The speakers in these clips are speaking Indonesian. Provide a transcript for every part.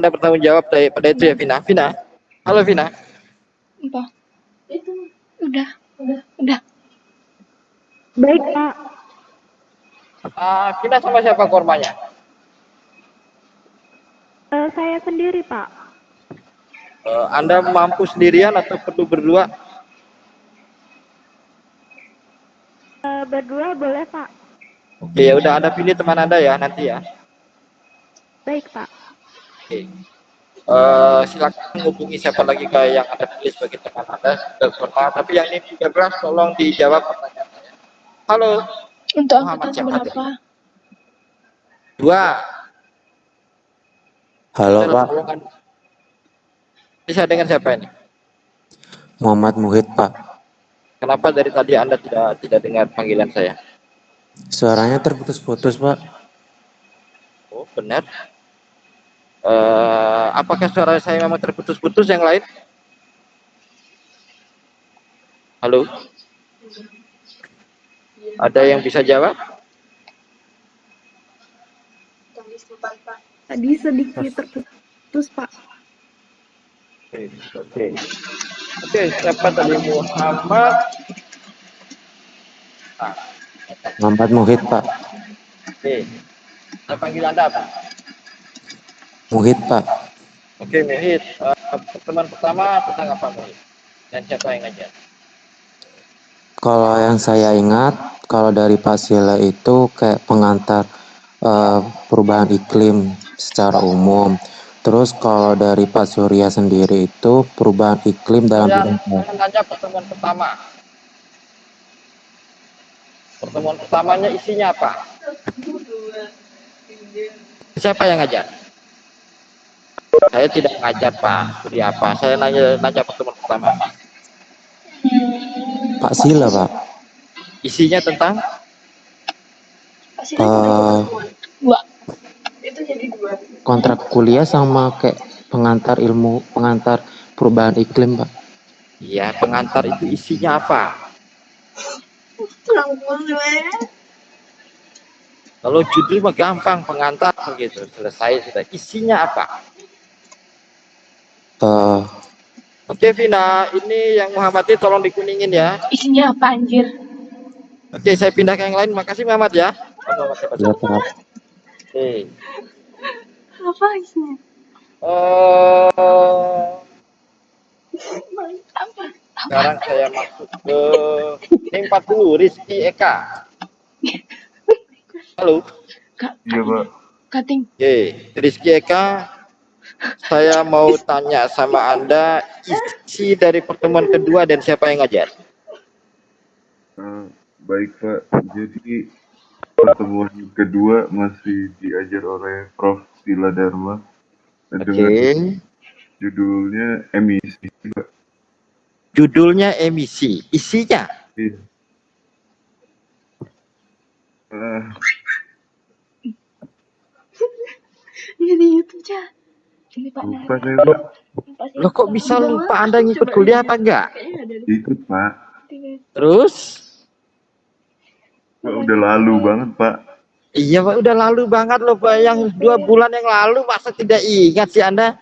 Anda bertanggung jawab pada itu ya, Vina. Vina. Halo, Vina. Apa? Itu. Udah. Baik, Pak. Vina sama siapa korbannya? Saya sendiri, Pak. Anda mampu sendirian atau perlu berdua? Berdua boleh, Pak? Oke, ya udah Anda pilih teman Anda ya nanti ya. Baik, Pak. Oke. Silakan hubungi siapa lagi yang Anda pilih sebagai teman Anda. Tapi yang ini 13 tolong dijawab pertanyaan saya. Halo. Untuk Muhammad angkatan siapa berapa? tadi? 2. Halo, Pak. Bisa dengan siapa ini? Muhammad Muhid, Pak. Kenapa dari tadi Anda tidak dengar panggilan saya? Suaranya terputus-putus, Pak. Oh, benar. Apakah suara saya memang terputus-putus yang lain? Halo? Ada yang bisa jawab? Tadi sedikit terputus, Pak. Oke, siapa tadi? Muhammad. Muhammad Muhid, Pak. Oke. Saya panggil Anda apa? Muhid, Pak. Oke, Muhid. Pertemuan pertama tentang apa, Muhid? Dan siapa yang ngajar? Kalau yang saya ingat, kalau dari Pasila itu kayak pengantar perubahan iklim secara umum. Terus kalau dari Pak Surya sendiri itu perubahan iklim dalam bidang Saya nanya pertemuan pertama. Pertemuan pertamanya isinya apa? Siapa yang ngajar? Saya tidak ngajar, Pak. Seperti apa? Saya nanya pertemuan pertama. Pak Sila, Pak. Isinya tentang? Dua. Itu jadi 2. Kontrak kuliah sama kayak pengantar perubahan iklim, Pak. Iya, pengantar itu isinya apa? Kalau judul mah gampang, pengantar gitu. Selesai sudah. Isinya apa? Oke, Vina, ini yang Muhammad ini tolong dikuningin ya. Isinya apa, anjir? Oke, saya pindah ke yang lain. Makasih Muhammad ya. Ya, Pak. Oke. Apa isinya? Sekarang saya masuk ke ini 40 Rizky Eka. Halo. Iya, Pak. Cutting. Oke, Rizky Eka, saya mau tanya sama Anda isi dari pertemuan kedua dan siapa yang ngajar? Baik, Pak. Jadi pertemuan kedua masih diajar oleh Prof. Sila Dharma dengan judulnya emisi, Pak. Judulnya emisi, isinya? Iya. Ini di YouTube aja. Ini Pak. Lupa saya, Pak. Loh, kok bisa lupa? Anda ngikut kuliah apa enggak? Ikut, Pak. Terus? Pak, udah lalu banget, Pak. Iya, Pak, udah lalu banget loh, Pak. Yang 2 bulan yang lalu masa tidak ingat sih Anda?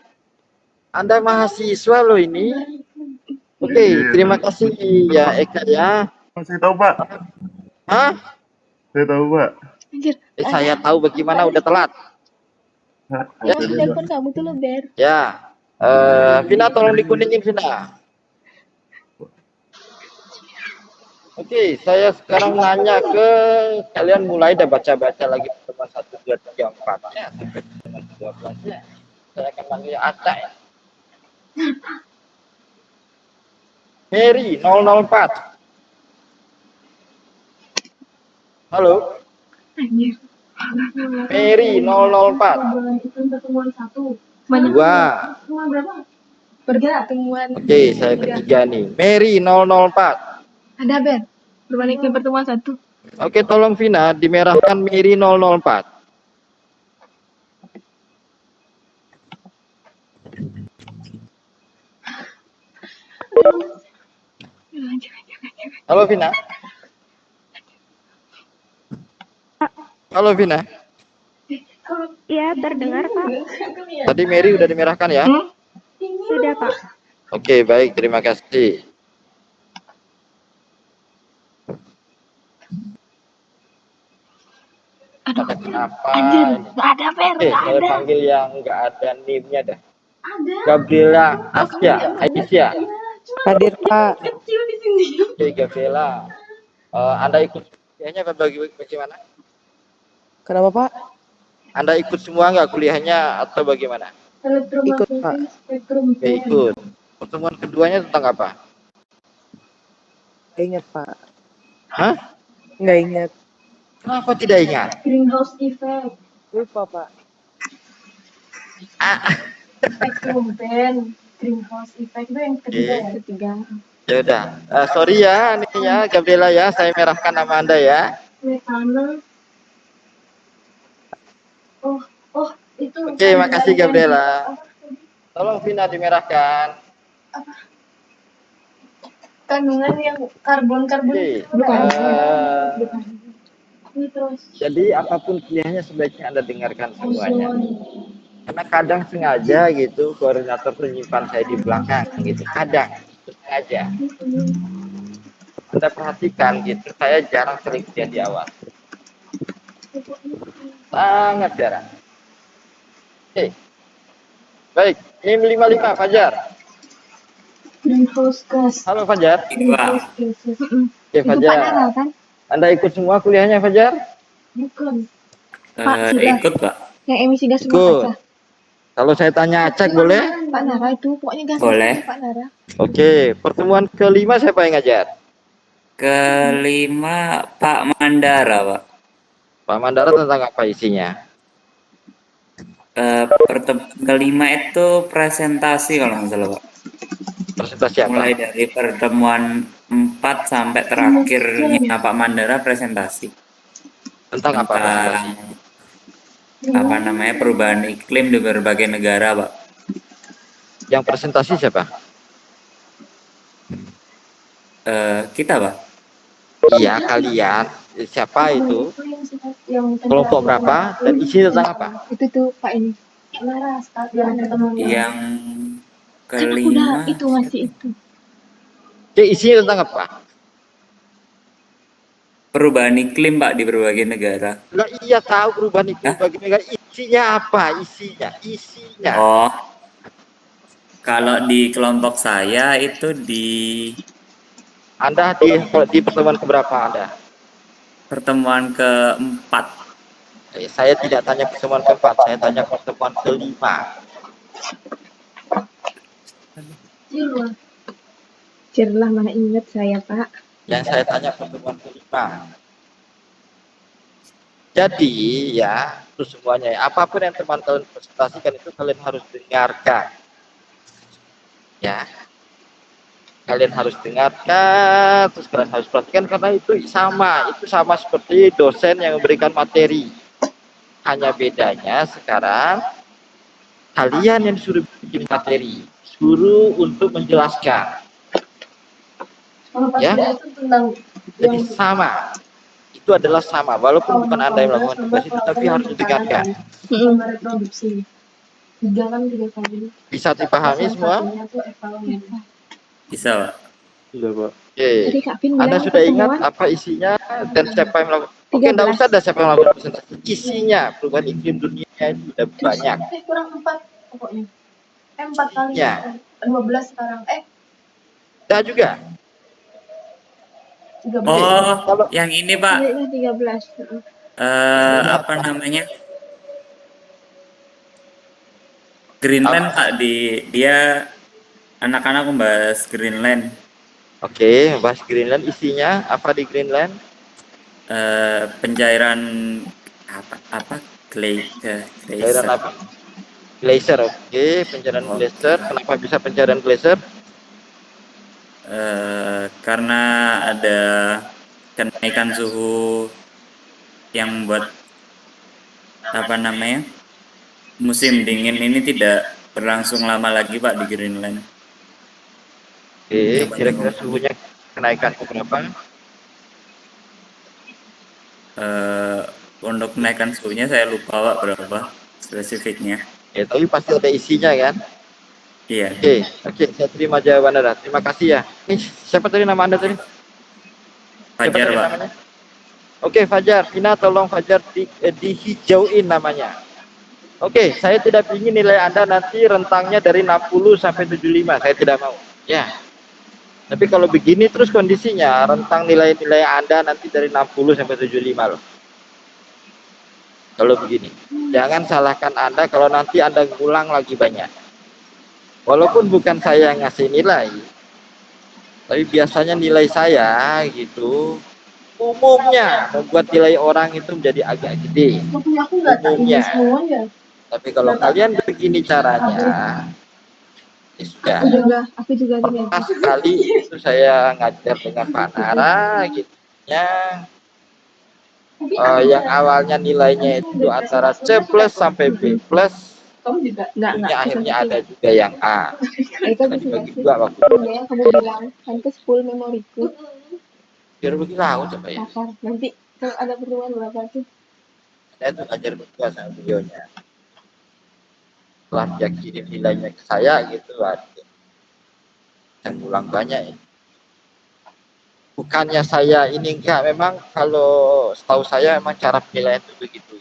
Anda mahasiswa loh ini. Oke, terima kasih ya Eka ya. Saya tahu, Pak. Hah? Saya tahu, Pak. Saya tahu bagaimana udah telat. Ya, telepon kamu tuh lo, Ber. Ya. Vina tolong dikuningin, Vina. Oke, saya sekarang nanya ke kalian, mulai dah baca-baca lagi pertemuan 1, 2, 3, 4-nya sampai pertemuan 12-nya. Saya akan panggil Aca ya. Mary 004. Halo. Mary 004. Pertemuan 1. 2. Pertemuan berapa? Pertemuan. Oke, saya ketiga nih. Mary 004. Ada, Ber. Perbandingan pertemuan 1. Oke, tolong Vina dimerahkan Mary 004. Halo Vina. Halo Vina. Iya, terdengar, Pak. Tadi Mary udah dimerahkan ya? Sudah, Pak. Oke, baik, terima kasih. Aduh, Ada kenapa? anjir, Ini? nggak ada Ber, Oke, nggak saya ada. panggil yang nggak ada NIM-nya dah. Ada. Gabriela Asya, Aisyah. Hadir Pak. Kecil di sini. Oke, Gabriela. Anda ikut kuliahnya apa bagaimana? Kenapa Pak? Anda ikut semua nggak kuliahnya atau bagaimana? Ikut Pak. Oke, ikut. Pertemuan keduanya tentang apa? Nggak ingat Pak. Hah? Nggak ingat. Kenapa tidak ingat? Greenhouse effect. Lupa Pak. Spectrum band. Greenhouse effect itu yang ketiga ya? Ketiga. Ya udah. Sorry ya, ini ya Gabriela ya, saya merahkan nama Anda ya. Metana. Oh, itu. Oke, makasih Gabriela. Tolong Vina dimerahkan. Kandungan yang karbon-karbon Oke. itu bukan. Ini terus. Jadi apapun kuliahnya sebaiknya Anda dengarkan semuanya. Karena kadang sengaja gitu koordinator tuh nyimpan saya di belakang gitu. Kadang sengaja. Anda perhatikan gitu, saya jarang sering kuliah di awal. Sangat jarang. Oke. Baik, NIM 55 Fajar. Greenhouse gas. Halo Fajar. Greenhouse gas. Oke Fajar. Kan? Anda ikut semua kuliahnya Fajar? Bukan. Pak, sudah. Ikut Pak. Yang emisi gas rumah Ikut. kaca. Kalau saya tanya acak boleh? Pak Nara itu, pokoknya gas Boleh. Pak Nara. Oke, pertemuan kelima siapa yang ngajar? Kelima Pak Mandara Pak. Pak Mandara tentang apa isinya? Pertemuan kelima itu presentasi kalau nggak salah Pak. Presentasi apa? Mulai dari pertemuan 4 sampai terakhirnya Pak Mandara presentasi. Tentang apa presentasi? Apa namanya perubahan iklim di berbagai negara Pak. Yang presentasi siapa? Kita Pak. Iya, kalian. Siapa itu? Kelompok berapa? Dan isinya tentang apa? Itu tuh Pak ini. Nara, yang ketemu. Yang Kan aku udah kelima itu masih itu. Oke, isinya tentang apa? perubahan iklim Pak di berbagai negara. Lah iya tahu perubahan iklim Hah? bagi negara. Isinya apa? Isinya. Oh, kalau di kelompok saya itu di Anda di pertemuan keberapa Anda? pertemuan keempat. Saya tidak tanya pertemuan keempat, saya tanya pertemuan kelima. Cirlah mana ingat saya Pak. Yang saya tanya pertemuan kelima. Jadi ya, itu semuanya. Apapun yang teman-teman presentasikan itu kalian harus dengarkan. Ya, kalian harus dengarkan, terus kalian harus perhatikan karena itu sama seperti dosen yang memberikan materi. Hanya bedanya sekarang kalian yang disuruh bikin materi, suruh untuk menjelaskan. Ya, jadi sama. Itu adalah sama, walaupun bukan Anda yang melakukan tugas itu, tapi harus didengarkan. Reproduksi. 3 kali. Bisa dipahami semua? Bisa Pak. Iya Pak. Oke. Jadi Kak Pin Anda bilang sudah ingat pertemuan apa isinya dan siapa yang melakukan? Oke, enggak usah ada siapa yang melakukan presentasi. Isinya perubahan iklim dunia itu sudah banyak. kurang 4 pokoknya. 4 kali. Ya. 12 sekarang. Ada juga. 13. Oh, yang ini Pak. Iya, 13. Apa namanya? Greenland Pak, dia anak-anak membahas Greenland. Oke, bahas Greenland, isinya apa di Greenland? Pencairan apa glacier. Cairan apa? Glacier, oke, pencairan Oke. glacier. Kenapa bisa pencairan glacier? Karena ada kenaikan suhu yang membuat apa namanya musim dingin ini tidak berlangsung lama lagi Pak di Greenland. Oke, kira-kira suhunya kenaikan ke berapa? Untuk kenaikan suhunya saya lupa Pak berapa. spesifiknya. Ya, tapi pasti ada isinya kan? Iya. Oke, saya terima jawaban Anda. Terima kasih ya. Ini siapa tadi nama Anda tadi? Siapa Fajar, tadi Pak. namanya? Oke, Fajar. Vina tolong Fajar dihijauin namanya. Oke, saya tidak ingin nilai Anda nanti rentangnya dari 60 sampai 75. Saya tidak mau. Ya. Tapi kalau begini terus kondisinya, rentang nilai-nilai Anda nanti dari 60 sampai 75 loh. Kalau begini. Jangan salahkan Anda kalau nanti Anda ngulang lagi banyak. Walaupun bukan saya yang ngasih nilai, tapi biasanya nilai saya gitu umumnya membuat nilai orang itu menjadi agak gede umumnya. Tapi kalau kalian begini caranya, ya sudah. Aku juga Pernah sekali itu saya ngajar dengan Pak Nara gitu ya, yang awalnya nilainya itu antara C plus sampai B plus, kamu juga tentunya akhirnya ada juga yang A. itu Saya dibagi dua waktu itu. yang kamu bilang nanti full memoriku Biar begitu coba ya. kasar nanti kalau ada pertemuan berapa tuh Saya tuh ngajar berdua sama beliaunya. Setelah dia kirim nilainya ke saya gitu, aduh, saya ulang banyak ya. Bukannya saya ini enggak, memang kalau setahu saya memang cara penilaian itu begitu.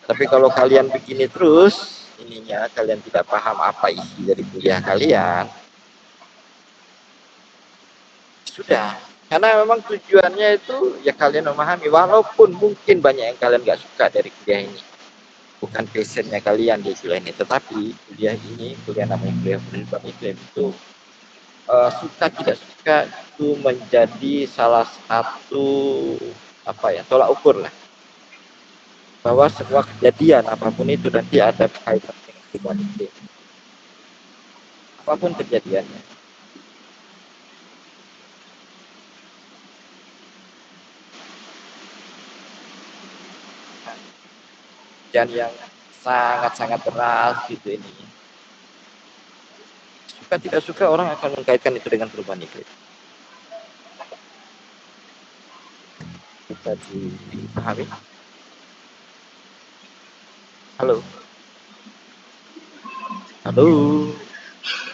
Tapi kalau kalian begini terus, ininya kalian tidak paham apa isi dari kuliah kalian, sudah. Karena memang tujuannya itu ya kalian memahami, walaupun mungkin banyak yang kalian nggak suka dari kuliah ini. Bukan passionnya kalian di kuliah ini, tetapi kuliah ini, kuliah namanya kuliah perubahan iklim itu suka tidak suka itu menjadi salah satu apa ya, tolak ukur lah, bahwa semua kejadian apapun itu nanti ada kaitan dengan perubahan iklim, apapun kejadiannya. Dan yang sangat-sangat deras gitu ini, suka tidak suka orang akan mengkaitkan itu dengan perubahan iklim. Bisa dipahami? Halo? Halo?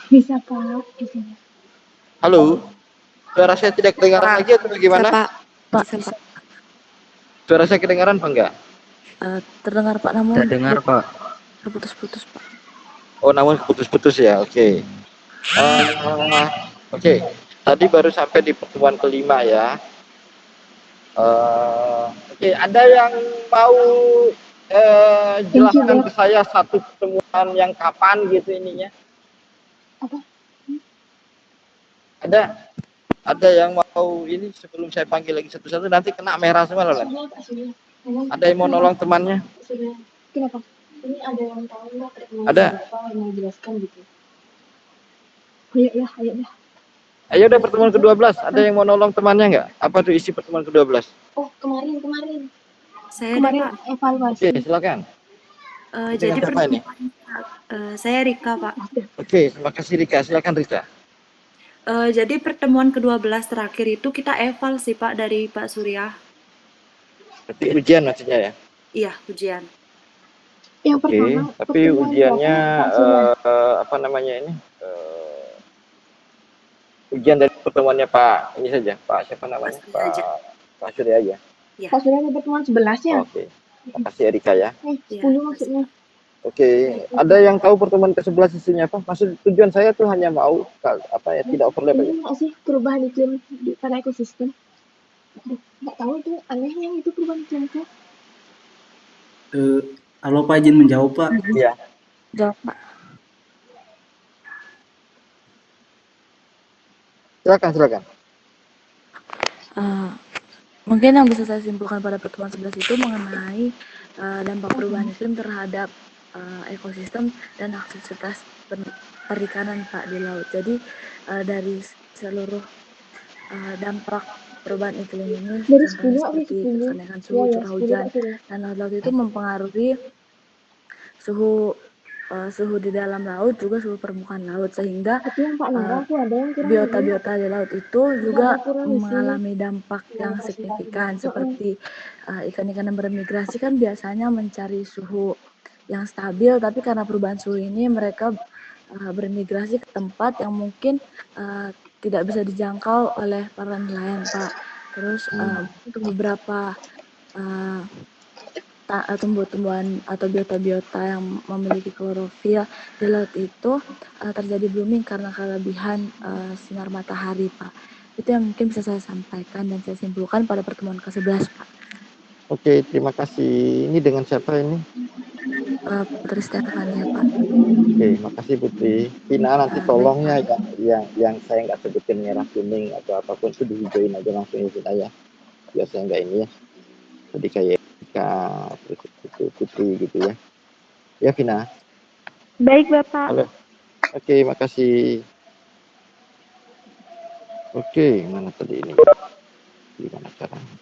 bisa Pak di sini Halo? Suara saya tidak kedengaran lagi atau bagaimana? Pak, bisa. Suara saya kedengaran apa enggak? Terdengar Pak, namun Terdengar, Pak. terputus-putus Pak. Oh, namun putus-putus ya. Oke. Oke. Tadi baru sampai di pertemuan kelima ya. Oke, ada yang mau jelaskan ke saya satu pertemuan yang kapan gitu ininya? Apa? Ada yang mau ini sebelum saya panggil lagi satu-satu nanti kena merah semua loh. Ada yang mau nolong temannya? Kenapa? Ini ada yang tahu nggak pertemuan Ada. apa yang mau jelaskan gitu? Ayo ya. Ayo udah pertemuan ke-12. Ada yang mau nolong temannya nggak? Apa tuh isi pertemuan ke-12? Oh kemarin. Saya ada, Kemarin Pak. evaluasi. Oke, silakan. Jadi siapa ini? saya Rika, Pak. Oke, terima kasih Rika. Silakan Rika. Jadi pertemuan ke-12 terakhir itu kita eval sih, Pak, dari Pak Surya. Berarti ujian maksudnya ya? Iya, ujian. Yang Oke, pertama. tapi pertemuan ujiannya berapa, Pak Surya? apa namanya ini? Ujian dari pertemuannya Pak ini saja, Pak siapa namanya? Pak Surya aja. Pak Surya aja. Iya. Pak Surya ada pertemuan 11 ya? Oke. Terima kasih Erika ya. 10 maksudnya. Oke, ada yang tahu pertemuan ke-11 isinya apa? Maksud tujuan saya tuh hanya mau apa ya, tidak overlap aja. Ini nggak sih perubahan iklim pada ekosistem? Nggak tahu itu anehnya itu perubahan iklim itu. Halo Pak, izin menjawab Pak. Iya. Jawab Pak. Silakan. Mungkin yang bisa saya simpulkan pada pertemuan 11 itu mengenai dampak perubahan iklim terhadap ekosistem dan aktivitas perikanan Pak di laut. Jadi dari seluruh dampak perubahan iklim ini contohnya seperti kenaikan suhu, curah hujan, dan laut itu mempengaruhi suhu di dalam laut, juga suhu permukaan laut, sehingga biota-biota di laut itu juga mengalami dampak yang signifikan, seperti ikan-ikan yang bermigrasi kan biasanya mencari suhu yang stabil, tapi karena perubahan suhu ini mereka bermigrasi ke tempat yang mungkin tidak bisa dijangkau oleh para nelayan, Pak. Terus untuk beberapa tumbuh-tumbuhan atau biota-biota yang memiliki klorofil di laut itu terjadi blooming karena kelebihan sinar matahari, Pak. Itu yang mungkin bisa saya sampaikan dan saya simpulkan pada pertemuan ke-11, Pak. Oke, terima kasih. Ini dengan siapa ini? Putri Stefania, Pak. Oke, makasih Putri. Vina nanti tolong ya yang saya nggak sebutin merah kuning atau apapun itu dihijauin aja langsung ya Vina ya. Biar saya nggak ini ya. Tadi kayak Eka, terus itu Putri gitu ya. Ya Vina. Baik, Bapak. Halo. Oke, makasih. Oke, mana tadi ini? Gimana caranya?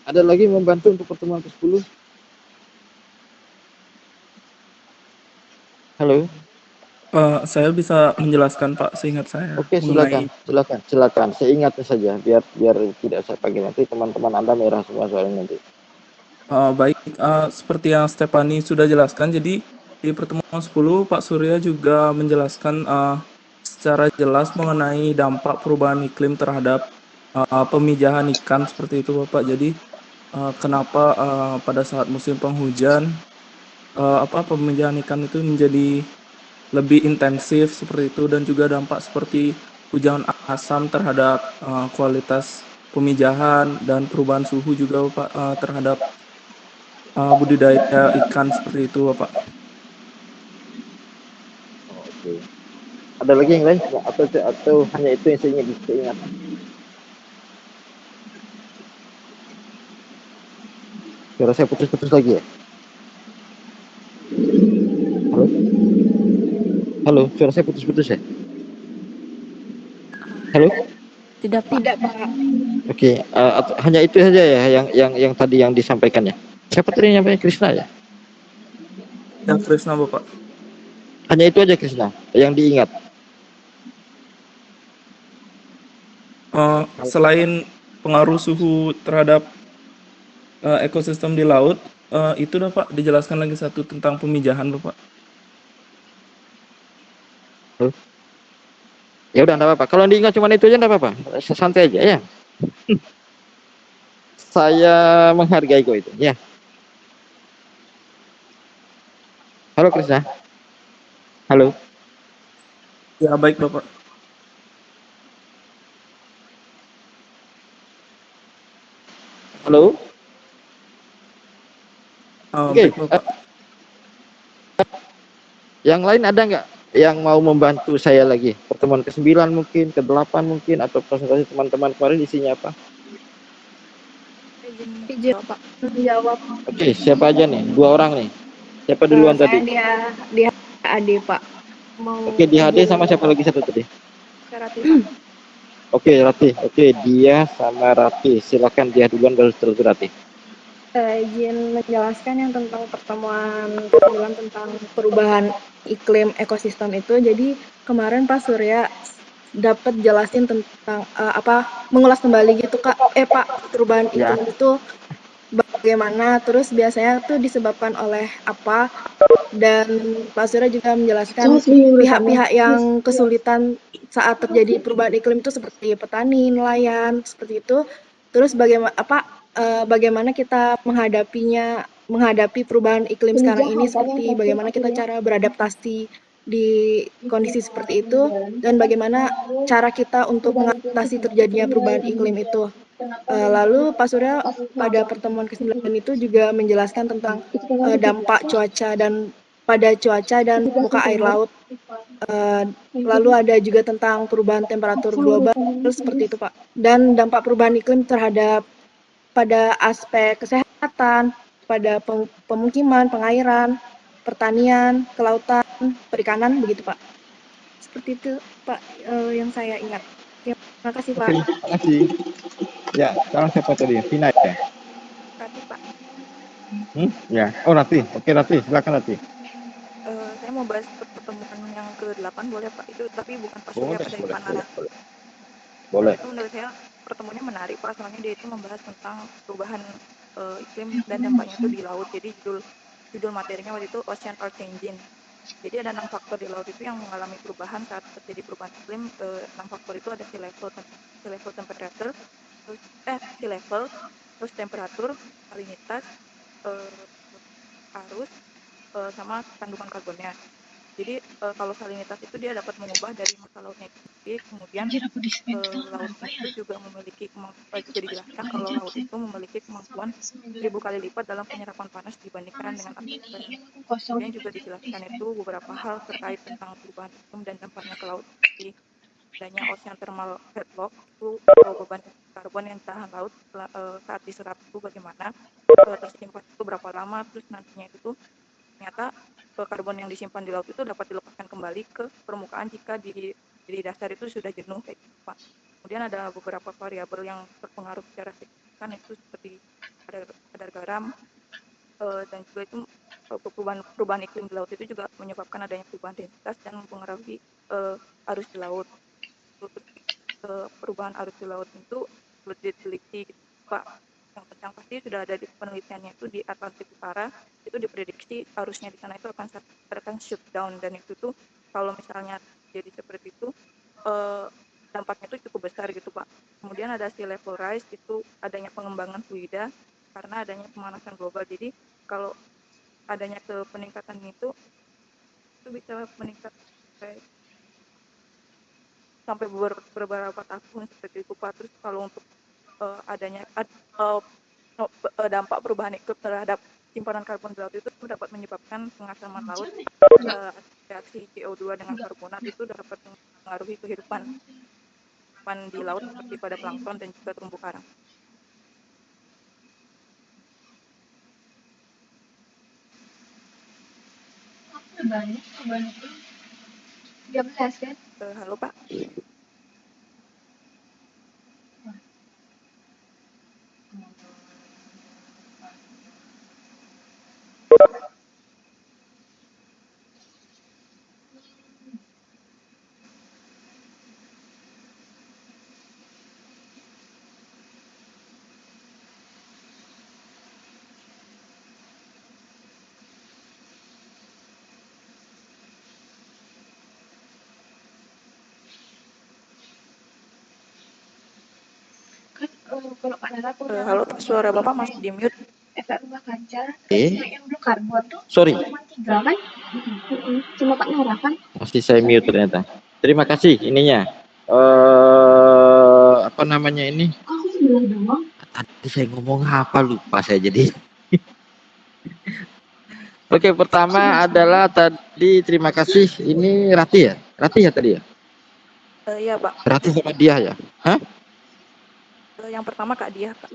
Ada lagi membantu untuk pertemuan ke-10? Halo. Saya bisa menjelaskan Pak, seingat saya Oke, mengenai silakan. Saya ingatnya saja biar tidak saya panggil nanti teman-teman Anda merah semua soalnya nanti. baik, seperti yang Stefani sudah jelaskan. Jadi di pertemuan 10 Pak Surya juga menjelaskan secara jelas mengenai dampak perubahan iklim terhadap pemijahan ikan seperti itu Bapak. Jadi kenapa pada saat musim penghujan pemijahan ikan itu menjadi lebih intensif seperti itu, dan juga dampak seperti hujan asam terhadap kualitas pemijahan dan perubahan suhu juga Bapak terhadap budidaya ikan seperti itu Bapak. Oke. Ada lagi yang lain atau hanya itu yang saya ingat? Suara saya putus-putus lagi ya? Halo, suara saya putus-putus ya? Halo? Tidak, Pak. Tidak, Pak. Oke, hanya itu saja ya yang tadi yang disampaikannya. Siapa tadi yang namanya Krisna ya? Dan Krisna Bapak. Hanya itu aja Krisna yang diingat. Selain pengaruh suhu terhadap ekosistem di laut, itu Bapak dijelaskan lagi satu tentang pemijahan Bapak. Ya udah, enggak apa-apa. Kalau diingat cuma itu aja enggak apa-apa. Santai aja ya. Saya menghargai kok itu, ya. Halo Krisna. Halo. Ya baik Bapak. Halo. Oke. Baik Bapak. Yang lain ada nggak yang mau membantu saya lagi? Pertemuan ke-9 mungkin, ke-8 mungkin, atau presentasi teman-teman kemarin isinya apa? Izin Bapak menjawab. Oke, siapa aja nih? 2 orang nih. Siapa duluan tadi? Saya di AD, Pak. Mau Oke, di HD sama siapa lagi satu tadi? Rati, Pak. Oke, Rati. Oke, dia sama Rati. Silakan dia duluan baru terus Rati. Izin menjelaskan yang tentang pertemuan ke-9 tentang perubahan iklim ekosistem itu. Jadi kemarin Pak Surya dapat jelasin tentang mengulas kembali gitu Kak. Pak, perubahan iklim itu bagaimana, terus biasanya tuh disebabkan oleh apa, dan Pak Surya juga menjelaskan pihak-pihak yang kesulitan saat terjadi perubahan iklim itu seperti petani, nelayan, seperti itu. Terus bagaimana kita menghadapi perubahan iklim sekarang ini, seperti bagaimana kita cara beradaptasi di kondisi seperti itu, dan bagaimana cara kita untuk mengatasi terjadinya perubahan iklim itu. Lalu Pak Surya pada pertemuan ke-9 itu juga menjelaskan tentang dampak cuaca dan muka air laut. Lalu ada juga tentang perubahan temperatur global seperti itu Pak. Dan dampak perubahan iklim terhadap pada aspek kesehatan, pada pemukiman, pengairan, pertanian, kelautan, perikanan, begitu Pak. Seperti itu Pak yang saya ingat. Terima kasih Pak. Terima kasih. Ya, sekarang siapa tadi? Vina ya? Rati Pak. Ya. Oh, Rati. Oke, Rati. Silakan Rati. Saya mau bahas pertemuan yang ke-8 boleh Pak? Itu tapi bukan Pak Surya, Pak, dari Pak Nara. Boleh. Itu menurut saya pertemuannya menarik Pak, soalnya dia itu membahas tentang perubahan iklim dan dampaknya itu di laut. Jadi judul materinya waktu itu Ocean Are Changing. Jadi ada 6 faktor di laut itu yang mengalami perubahan saat terjadi perubahan iklim. 6 faktor itu ada sea level temperature, terus sea level, terus temperatur, salinitas, arus, sama kandungan karbonnya. Jadi kalau salinitas itu dia dapat mengubah dari massa lautnya itu sendiri, kemudian laut itu juga memiliki juga dijelaskan kalau laut itu memiliki kemampuan 1000 kali lipat dalam penyerapan panas dibandingkan dengan atmosfer. Kemudian juga dijelaskan itu beberapa hal terkait tentang perubahan iklim dan dampaknya ke laut, seperti adanya ocean thermal headlock, itu beban karbon yang tahan laut saat diserap itu bagaimana, tersimpan itu berapa lama, terus nantinya itu tuh ternyata karbon yang disimpan di laut itu dapat dilepaskan kembali ke permukaan jika di dasar itu sudah jenuh kayak gitu Pak. Kemudian ada beberapa variabel yang berpengaruh secara signifikan itu seperti kadar garam, dan juga itu perubahan iklim di laut itu juga menyebabkan adanya perubahan densitas dan mempengaruhi arus di laut. Terus perubahan arus di laut itu sulit diteliti gitu, Pak. Yang pasti sudah ada di penelitiannya itu di Atlantik Utara, itu diprediksi arusnya di sana itu akan shut down, dan itu tuh kalau misalnya jadi seperti itu dampaknya itu cukup besar gitu Pak. Kemudian ada sea level rise, itu adanya pengembangan fluida karena adanya pemanasan global. Jadi kalau adanya peningkatan itu bisa meningkat sampai beberapa tahun seperti itu Pak. Terus kalau untuk adanya dampak perubahan iklim terhadap simpanan karbon di laut itu dapat menyebabkan pengasaman laut, reaksi CO2 dengan karbonat itu dapat mempengaruhi kehidupan di laut seperti pada plankton dan juga terumbu karang. Banyak perubahan iklim 13 kan? Halo Pak. Kalau Pak Nara punya Halo Pak, suara Bapak masih di mute. efek rumah kaca, yang blue carbon tuh Sorry, cuma 3 kan? Cuma Pak Nara kan? masih saya mute ternyata. Terima kasih ininya. Apa namanya ini? Aku sebelah doang. Tadi saya ngomong apa lupa saya jadi. Oke, pertama adalah tadi terima kasih. Ini Rati ya? Rati ya tadi ya? Iya Pak. Rati sama dia ya? Hah? Yang pertama Kak Dia Pak.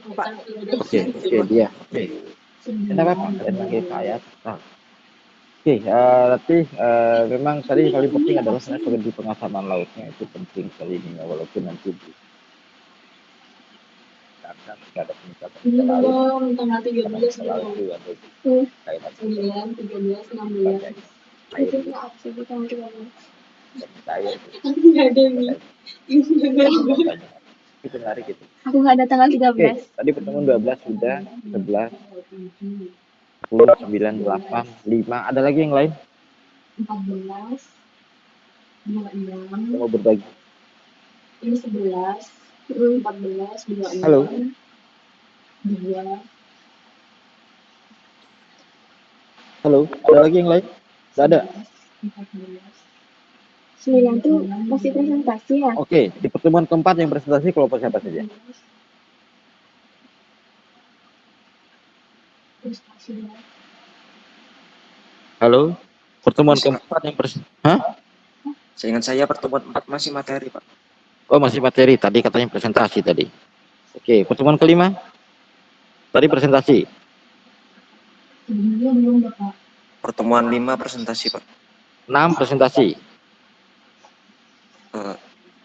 Oke, dia. Oke. Kenapa Pak? Kalian panggil saya. Oke, Rati, memang tadi paling penting adalah strategi pengasaman lautnya itu penting sekali ini, walaupun nanti karena tidak ada peningkatan Tanggal 13 laut itu ada 9, 13, 16. air Itu nggak sih tanggal 13. air Nggak ada nih. itu menarik itu. Aku nggak ada tanggal 13. Oke, tadi pertemuan 12 sudah, 11, 10, 9, 8, 5. Ada lagi yang lain? 14, 26. Mau berbagi? Ini 11, 14, 26. Halo. 2. Halo, ada lagi yang lain? Tidak ada. 9 tuh masih presentasi ya? Oke, di pertemuan keempat yang presentasi kelompok siapa saja? Halo, pertemuan keempat yang Hah? Seingat saya pertemuan 4 masih materi, Pak. Oh, masih materi. Tadi katanya presentasi tadi. Oke, pertemuan kelima? Tadi presentasi. Belum, Bapak. Pertemuan 5 presentasi, Pak. 6 presentasi.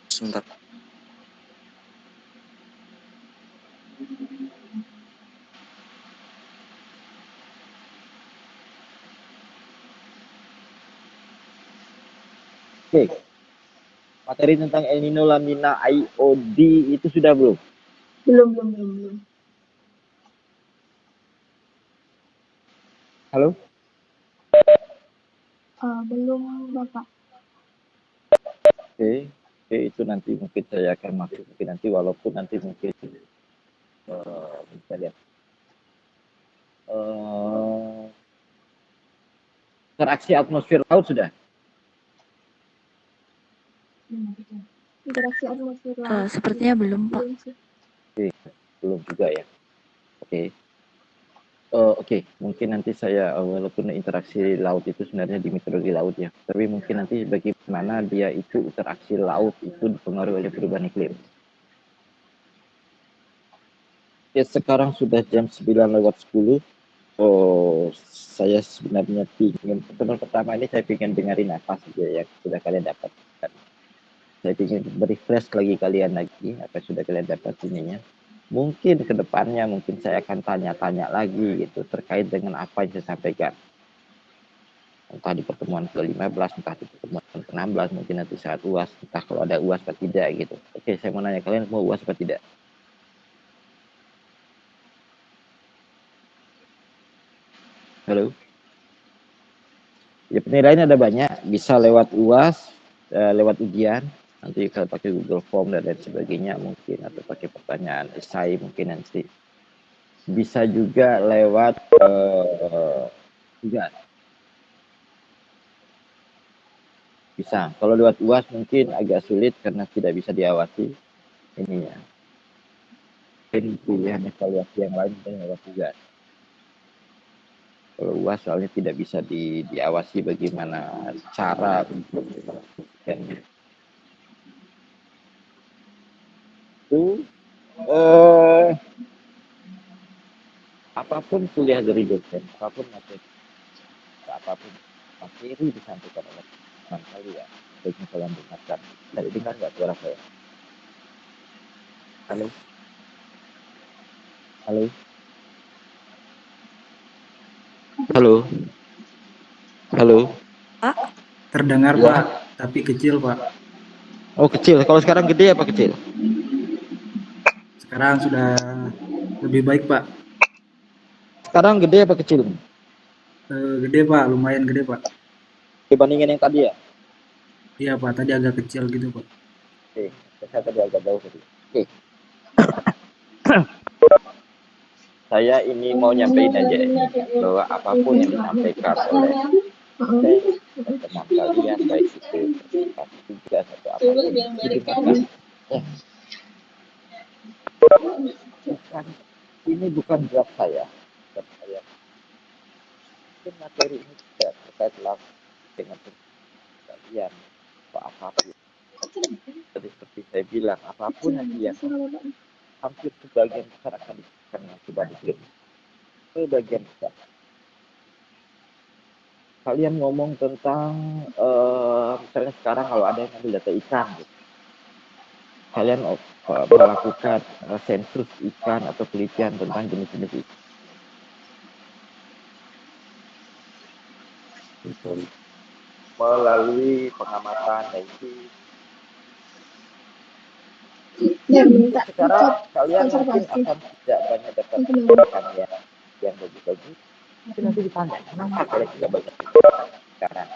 Sebentar. Oke. Materi tentang El Nino, La Nina, IOD itu sudah belum? Belum. Halo? Belum, Bapak. Oke, oke, itu nanti mungkin saya akan masuk mungkin nanti walaupun nanti mungkin bisa lihat interaksi atmosfer laut sudah. Interaksi atmosfer laut. Sepertinya belum, Pak. Belum sih. Oke, belum juga ya. Oke. Oke, mungkin nanti saya walaupun interaksi laut itu sebenarnya di meteorologi laut ya, tapi mungkin nanti bagaimana dia itu interaksi laut itu dipengaruhi oleh perubahan iklim. Ya, sekarang sudah jam 9:10. Saya sebenarnya ingin pertama ini saya ingin dengerin apa saja yang sudah kalian dapatkan. Saya ingin refresh lagi kalian lagi apa yang sudah kalian dapat ininya. Mungkin ke depannya mungkin saya akan tanya-tanya lagi gitu terkait dengan apa yang saya sampaikan. Entah di pertemuan ke-15, entah di pertemuan ke-16, mungkin nanti saat UAS, entah kalau ada UAS atau tidak gitu. Oke, saya mau nanya kalian mau UAS atau tidak? Halo? Ya, penilaian ada banyak, bisa lewat UAS, lewat ujian, nanti kalau pakai Google Form dan lain sebagainya mungkin, atau pakai pertanyaan esai mungkin nanti. Bisa juga lewat ujian. Bisa. Kalau lewat UAS mungkin agak sulit karena tidak bisa diawasi ininya. Mungkin pilihan evaluasi yang lain dan lewat ujian. Kalau UAS soalnya tidak bisa diawasi bagaimana cara untuk melakukannya. Itu apapun kuliah dari dosen, apapun materi disampaikan oleh teman kalian, baiknya kalian dengarkan. Tadi dengar nggak suara saya? Halo? Halo? Halo? Halo? Pak? Terdengar, Ya. Pak, tapi kecil, Pak. Oh, kecil. Kalau sekarang gede apa kecil? Sekarang sudah lebih baik, Pak. Sekarang gede apa kecil? Gede, Pak, lumayan gede, Pak. Dibandingin yang tadi ya? Iya, Pak, tadi agak kecil gitu, Pak. Oke, saya tadi agak jauh tadi. Oke. Saya ini mau nyampein aja ini, bahwa apapun yang disampaikan oleh teman kalian, baik itu tugas atau apapun, didengarkan. Ya. Ini bukan draft saya. Mungkin materi ini tidak terkait langsung dengan kalian atau apapun. Jadi seperti saya bilang, apapun yang hampir sebagian besar akan diberikan dengan perubahan iklim. Sebagian besar. Kalian ngomong tentang misalnya sekarang kalau ada yang ambil data ikan gitu. Kalian melakukan sensus ikan atau penelitian tentang jenis-jenis ikan. Melalui pengamatan itu. Sekarang kalian mungkin akan tidak banyak dapat ikan yang bagus-bagus. Tapi nanti ditanya, kenapa kalian tidak banyak sekarang?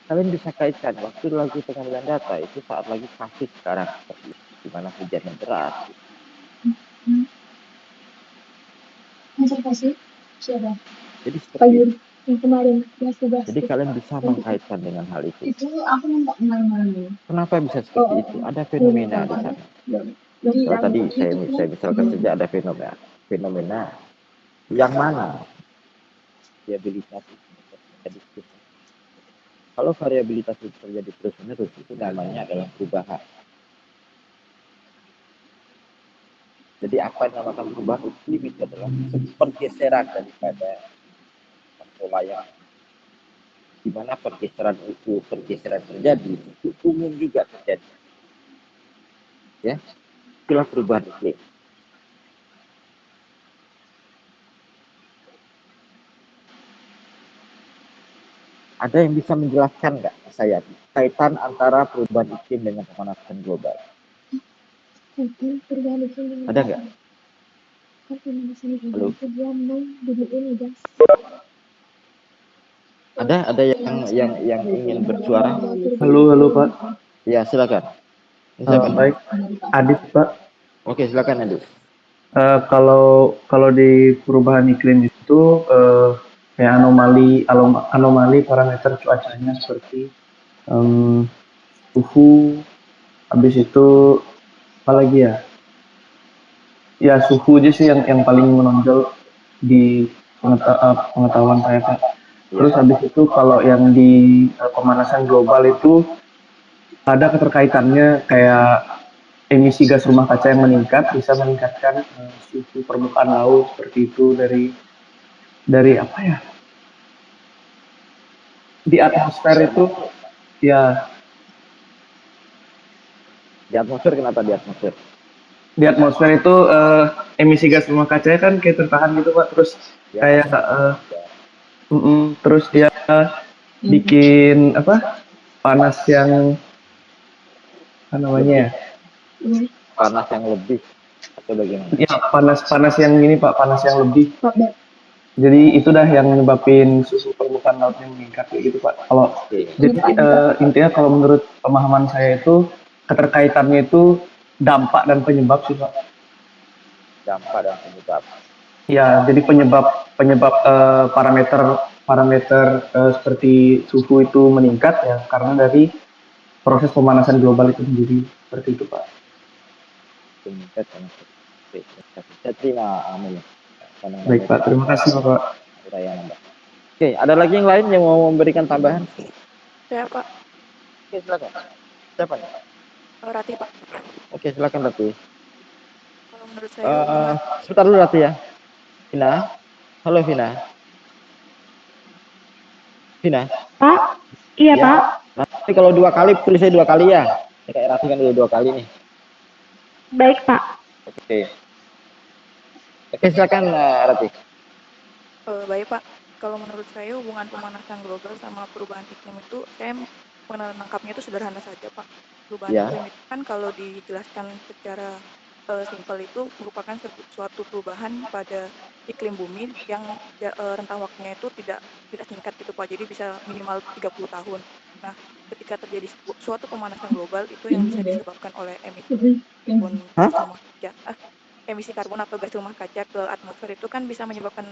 Kalian bisa kaitkan waktu lagi pengambilan data itu saat lagi kasus sekarang seperti di mana hujan yang deras. Konservasi siapa? Jadi seperti itu. Yang kemarin tugas. Jadi kalian bisa mengkaitkan dengan hal itu. Itu aku minta kemarin. Kenapa bisa seperti itu? Ada fenomena di sana. Kalau tadi saya misalkan saja ada fenomena yang mana variabilitas itu terjadi terus. Kalau variabilitas itu terjadi terus-menerus itu namanya adalah perubahan. Jadi apa yang dinamakan perubahan iklim itu adalah pergeseran daripada pola yang di mana pergeseran terjadi itu umum juga terjadi. Ya, itulah perubahan iklim. Ada yang bisa menjelaskan nggak saya kaitan antara perubahan iklim dengan pemanasan global? Bukan perubahan iklim yang Ada nggak? kan pemanasan global Halo? itu dia bumi ini gas. Ada yang ingin bersuara? Halo Pak. Ya, silakan. Ini siapa nih? Baik, Adit Pak. Oke, silakan Andi. Kalau di perubahan iklim itu kayak anomali parameter cuacanya seperti suhu, habis itu apa lagi ya? Ya suhu aja sih yang paling menonjol di pengetahuan saya Pak. Terus habis itu kalau yang di pemanasan global itu ada keterkaitannya kayak emisi gas rumah kaca yang meningkat bisa meningkatkan suhu permukaan laut seperti itu dari apa ya? Di atmosfer itu ya Di atmosfer kenapa di atmosfer? di atmosfer itu emisi gas rumah kaca kan kayak tertahan gitu Pak, terus Ya, kayak terus dia bikin apa panas yang apa namanya ya? Panas yang lebih atau bagaimana? Ya panas yang ini Pak, panas yang lebih. Jadi itu dah yang nyebabin suhu permukaan lautnya meningkat kayak gitu Pak. Jadi intinya kalau menurut pemahaman saya itu keterkaitannya itu dampak dan penyebab sih Pak. Dampak dan penyebab. Ya, jadi penyebab parameter seperti suhu itu meningkat ya karena dari proses pemanasan global itu sendiri seperti itu Pak. Meningkat karena saya terima Baik Pak, terima kasih Bapak. Oke, ada lagi yang lain yang mau memberikan tambahan? Saya Pak. Oke, silakan. Siapa nih? Rati Pak. Oke, silakan Rati. Kalau menurut saya Sebentar dulu Rati ya. Vina. Halo Vina. Vina. Pak? Iya Ya. Pak. Nanti kalau 2 kali tulisnya 2 kali ya. Kayak Rati kan udah 2 kali nih. Baik Pak. Oke. Oke, silakan Rati. baik Pak. Kalau menurut saya hubungan pemanasan global sama perubahan iklim itu saya menangkapnya itu sederhana saja Pak. Perubahan iklim itu kan kalau dijelaskan secara simpel itu merupakan suatu perubahan pada iklim bumi yang rentang waktunya itu tidak singkat gitu Pak. Jadi bisa minimal 30 tahun. Nah, ketika terjadi suatu pemanasan global itu yang bisa disebabkan oleh emisi karbon atau gas rumah kaca ke atmosfer itu kan bisa menyebabkan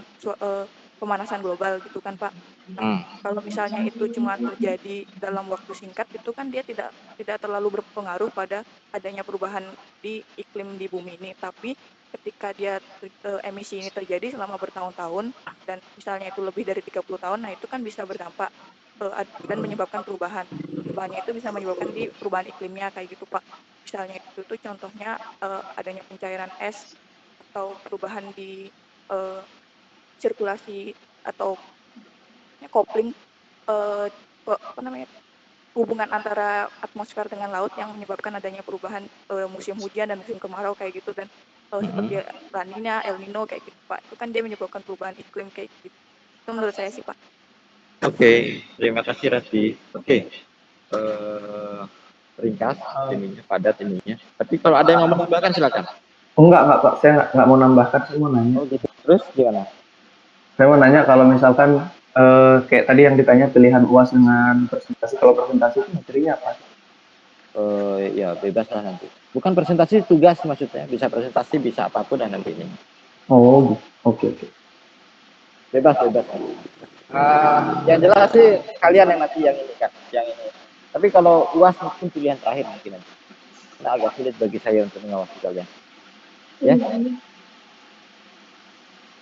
pemanasan global gitu kan Pak. Nah, kalau misalnya itu cuma terjadi dalam waktu singkat itu kan dia tidak terlalu berpengaruh pada adanya perubahan di iklim di bumi ini. Tapi ketika dia emisi ini terjadi selama bertahun-tahun dan misalnya itu lebih dari 30 tahun, nah itu kan bisa berdampak dan menyebabkan perubahan. Perubahannya itu bisa menyebabkan di perubahan iklimnya kayak gitu Pak. Misalnya itu tuh contohnya adanya pencairan es atau perubahan di sirkulasi atau kopling hubungan antara atmosfer dengan laut yang menyebabkan adanya perubahan musim hujan dan musim kemarau kayak gitu dan seperti La Nina, El Nino kayak gitu Pak. Itu kan dia menyebabkan perubahan iklim kayak gitu. Itu menurut saya sih Pak. Oke, terima kasih Rati. Oke. Ringkas ininya, padat ininya. Tapi kalau ada yang mau menambahkan silakan. Enggak Pak. Saya nggak mau nambahkan, saya mau nanya. Oh gitu. Terus gimana? Saya mau nanya kalau misalkan kayak tadi yang ditanya pilihan UAS dengan presentasi. Kalau presentasi itu materinya apa? Ya bebas lah nanti. Bukan presentasi, tugas maksudnya. Bisa presentasi, bisa apapun dan nanti ini. Oh, oke. Bebas. Yang jelas sih kalian yang nanti yang ini kan, yang ini. Tapi kalau UAS mungkin pilihan terakhir mungkin nanti. Nah, agak sulit bagi saya untuk mengawasi kalian. Ya.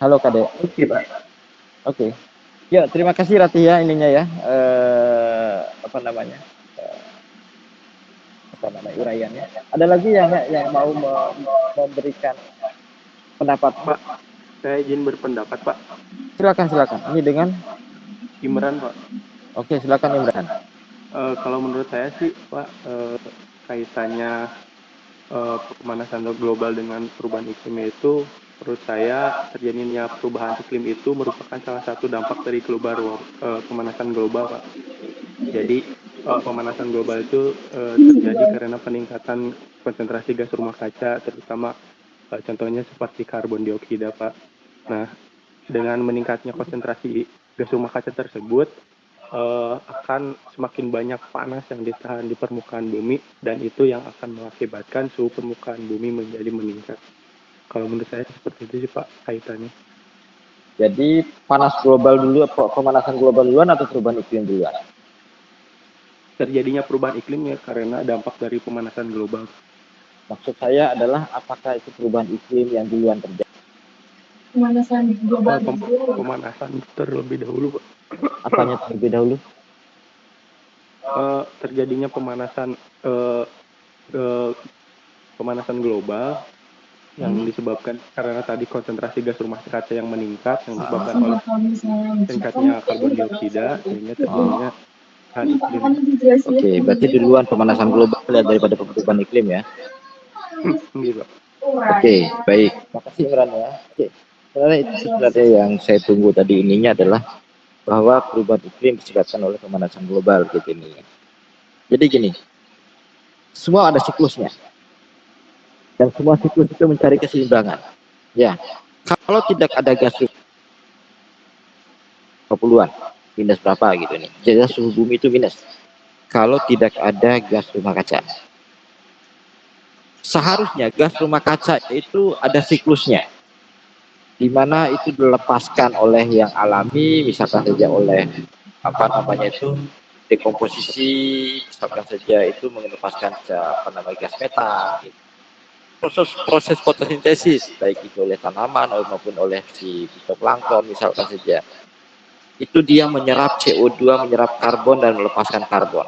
Halo Kade. Oke Pak. Oke. Ya, terima kasih Rati ya ininya ya. Uraiannya. Ada lagi yang mau memberikan pendapat Pak? Saya izin berpendapat Pak. Silakan. Ini dengan Imran Pak. Oke, silakan Imran. Kalau menurut saya sih Pak, kaitannya pemanasan global dengan perubahan iklim itu, menurut saya terjadinya perubahan iklim itu merupakan salah satu dampak dari pemanasan global Pak. Jadi pemanasan global itu terjadi karena peningkatan konsentrasi gas rumah kaca, terutama contohnya seperti karbon dioksida, Pak. Nah, dengan meningkatnya konsentrasi gas rumah kaca tersebut, akan semakin banyak panas yang ditahan di permukaan bumi, dan itu yang akan mengakibatkan suhu permukaan bumi menjadi meningkat. Kalau menurut saya seperti itu sih, Pak, kaitannya. Jadi panas global dulu, pemanasan global duluan atau perubahan iklim duluan? Terjadinya perubahan iklim ya karena dampak dari pemanasan global. Maksud saya adalah apakah itu perubahan iklim yang duluan terjadi? Pemanasan global Pemanasan terlebih dahulu, Pak. Apanya terlebih dahulu? Terjadinya pemanasan global yang disebabkan karena tadi konsentrasi gas rumah kaca yang meningkat, yang disebabkan oleh meningkatnya karbon dioksida, sehingga terjadinya perubahan iklim. Oke, berarti duluan pemanasan global daripada perubahan iklim ya? Gitu. Oke, baik. Makasih Imran ya. Oke. Sebenarnya itu sebenarnya yang saya tunggu tadi ininya adalah bahwa perubahan iklim disebabkan oleh pemanasan global gitu ini. Jadi gini, semua ada siklusnya. Dan semua siklus itu mencari keseimbangan. Ya, kalau tidak ada gas 20-an, minus berapa gitu nih. Jadi suhu bumi itu minus. Kalau tidak ada gas rumah kaca. Seharusnya gas rumah kaca itu ada siklusnya. Di mana itu dilepaskan oleh yang alami, misalkan saja oleh dekomposisi, misalkan saja itu melepaskan gas metan. Gitu. Proses fotosintesis baik itu oleh tanaman maupun oleh si fitoplankton misalkan saja, itu dia menyerap CO2, menyerap karbon dan melepaskan karbon,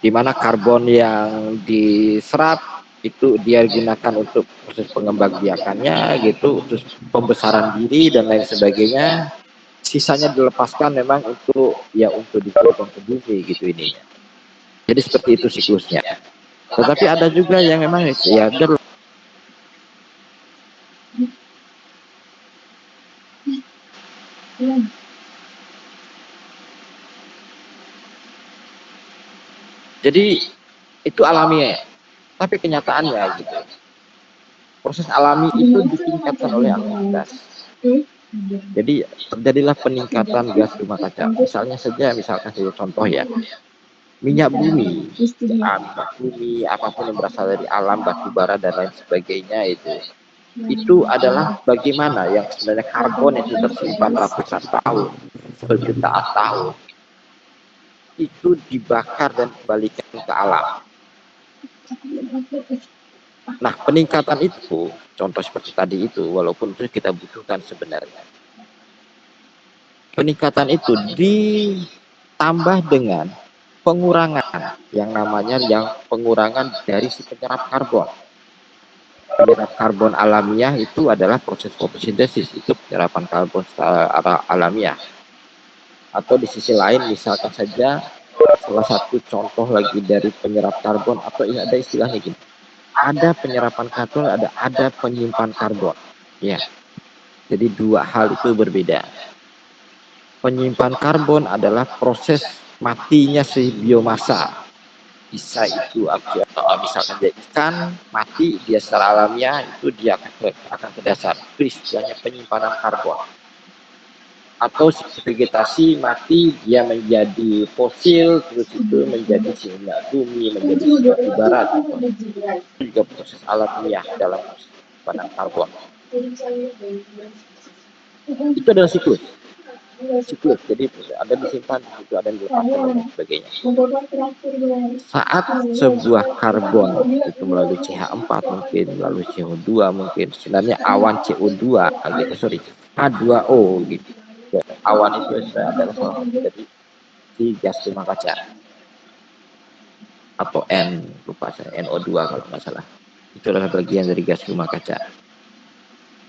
di mana karbon yang diserap itu dia gunakan untuk proses pengembangbiakannya gitu, terus pembesaran diri dan lain sebagainya. Sisanya dilepaskan memang untuk dibuang ke bumi gitu ini. Jadi seperti itu siklusnya. Tetapi ada juga yang memang ya jadi itu alami ya. Tapi kenyataannya gitu. Proses alami itu ditingkatkan oleh aktivitas. Jadi terjadilah peningkatan gas rumah kaca. Misalkan saja contoh ya. Minyak bumi, apapun yang berasal dari alam, batu bara dan lain sebagainya itu adalah bagaimana yang sebenarnya karbon itu tersimpan ratusan tahun, berjutaan tahun, itu dibakar dan kembalikan ke alam. Nah, peningkatan itu, contoh seperti tadi itu, walaupun itu kita butuhkan sebenarnya. Peningkatan itu ditambah dengan pengurangan yang namanya pengurangan dari si penyerap karbon. Penyerap karbon alamiah itu adalah proses fotosintesis, itu penyerapan karbon secara alamiah. Atau di sisi lain misalkan saja salah satu contoh lagi dari penyerap karbon, atau ada istilahnya gini. Ada penyerapan karbon, ada penyimpan karbon. Ya. Jadi dua hal itu berbeda. Penyimpan karbon adalah proses matinya si biomasa. Bisa itu misalkan dia ikan mati, dia secara alamiah itu dia akan ke dasar. Itu istilahnya penyimpanan karbon. Atau si vegetasi mati, dia menjadi fosil, terus itu menjadi minyak bumi, menjadi batu bara. Itu juga proses alamiah dalam proses penyimpanan karbon. Itu adalah siklus. Jadi ada disimpan, itu ada yang dilepaskan dan sebagainya. Saat sebuah karbon itu melalui CH4 mungkin, melalui CO2 mungkin, sebenarnya awan CO2 H2O gitu. Awan itu adalah salah satu dari si gas rumah kaca atau lupa saya, NO2 kalau nggak salah. Itu adalah bagian dari gas rumah kaca.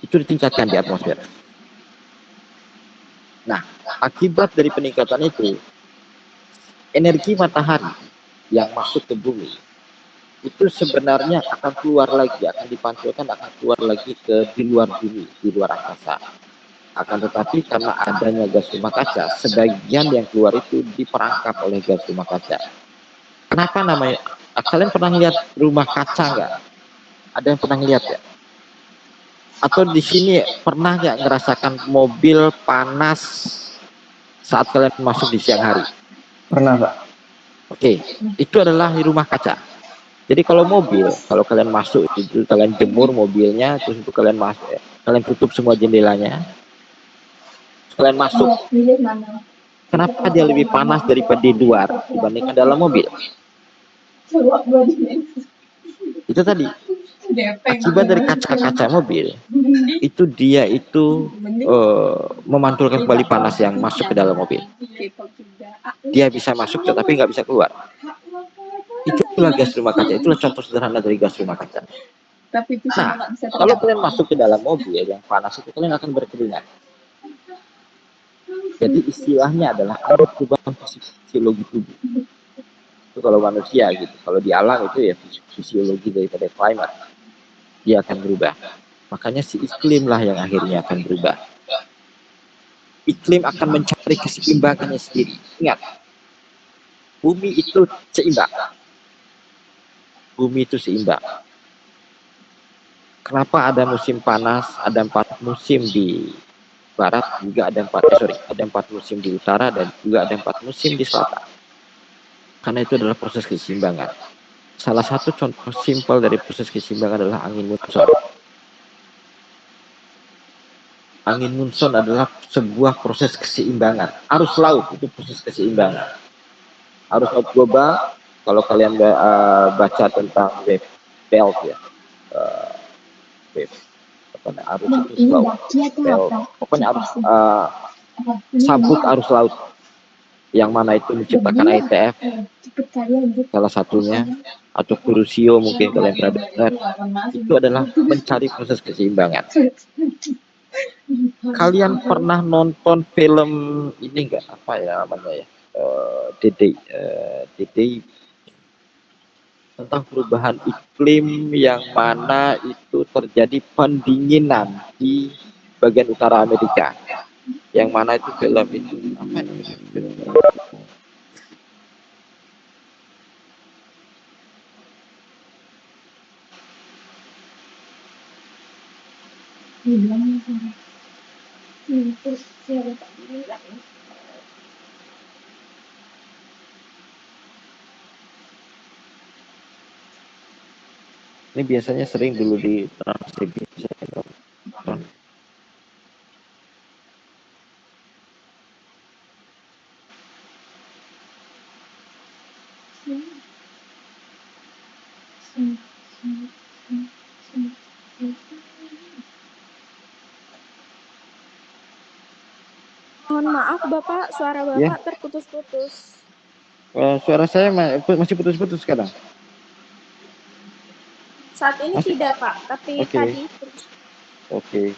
Itu ditingkatkan di atmosfer. Nah, akibat dari peningkatan itu, energi matahari yang masuk ke bumi itu sebenarnya akan keluar lagi, akan dipantulkan, akan keluar lagi di luar bumi, di luar angkasa. Akan tetapi karena adanya gas rumah kaca, sebagian yang keluar itu diperangkap oleh gas rumah kaca. Kenapa namanya? Kalian pernah lihat rumah kaca nggak? Ada yang pernah lihat ya? Atau di sini pernah nggak ngerasakan mobil panas saat kalian masuk di siang hari? Pernah, Pak. Oke, itu adalah di rumah kaca. Jadi kalau mobil, kalau kalian masuk itu kalian jemur mobilnya, terus itu kalian masuk, kalian tutup semua jendelanya, kalian masuk. Kenapa dia lebih panas daripada di luar dibandingkan dalam mobil? Itu tadi akibat dari kaca-kaca mobil itu dia itu memantulkan kembali panas yang masuk ke dalam mobil. Dia bisa masuk tetapi nggak bisa keluar. Itulah gas rumah kaca. Itulah contoh sederhana dari gas rumah kaca. Nah, kalau kalian masuk ke dalam mobil yang panas itu kalian akan berkeringat. Jadi istilahnya adalah ada perubahan fisiologi tubuh. Itu kalau manusia gitu. Kalau di alam itu ya fisiologi daripada climate. Dia akan berubah. Makanya si iklim lah yang akhirnya akan berubah. Iklim akan mencari keseimbangannya sendiri. Ingat, bumi itu seimbang. Bumi itu seimbang. Kenapa ada musim panas, ada 4 musim di barat, juga ada 4 musim di utara, dan juga ada 4 musim di selatan. Karena itu adalah proses keseimbangan. Salah satu contoh simpel dari proses keseimbangan adalah angin monsun. Angin monsun adalah sebuah proses keseimbangan. Arus laut itu proses keseimbangan. Arus laut global, kalau kalian baca tentang wave belt ya, wave, arus itu slow, belt, pokoknya arus, sabuk arus laut, yang mana itu menciptakan ITF, salah satunya, atau Kuroshio mungkin kalian pernah dengar, itu adalah mencari proses keseimbangan. Kalian pernah nonton film ini enggak, apa ya namanya ya, Dede tentang perubahan iklim yang mana itu terjadi pendinginan di bagian utara Amerika, yang mana itu film itu apa itu? Ini biasanya sering dulu di Trans TV. Mohon maaf Bapak, suara Ya. Bapak terputus-putus. Suara saya masih putus-putus sekarang. Saat ini Masih? tidak Pak, tapi Oke. tadi Oke.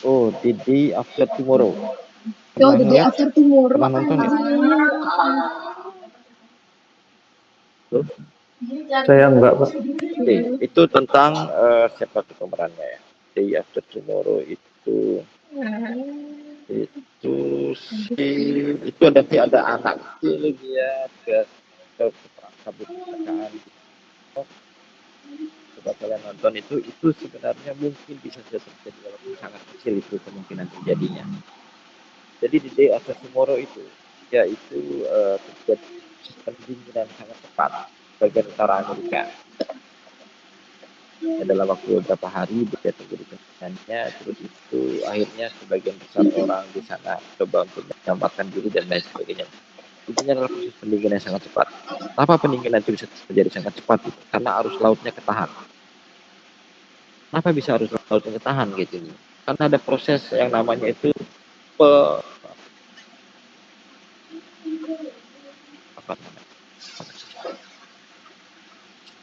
Oh, The Day After Tomorrow. Pernah lihat? Pernah nonton ya? Saya enggak, Pak. Oke, itu tentang siapa tuh pemerannya ya? Day After Tomorrow itu ada anak kecil dia ke kabut kecelakaan. Coba kalian nonton itu sebenarnya mungkin bisa terjadi walaupun sangat kecil itu kemungkinan terjadinya. Jadi di Day After Tomorrow itu yaitu terjadi pendinginan sangat cepat bagian utara Amerika. Dalam waktu beberapa hari dia terjadi pendinginannya, terus itu akhirnya sebagian besar orang di sana coba untuk menyelamatkan diri dan lain sebagainya. Intinya adalah proses pendinginan yang sangat cepat. Kenapa pendinginan itu bisa terjadi sangat cepat? Gitu? Karena arus lautnya ketahan. Kenapa bisa arus lautnya ketahan gitu? Karena ada proses yang namanya itu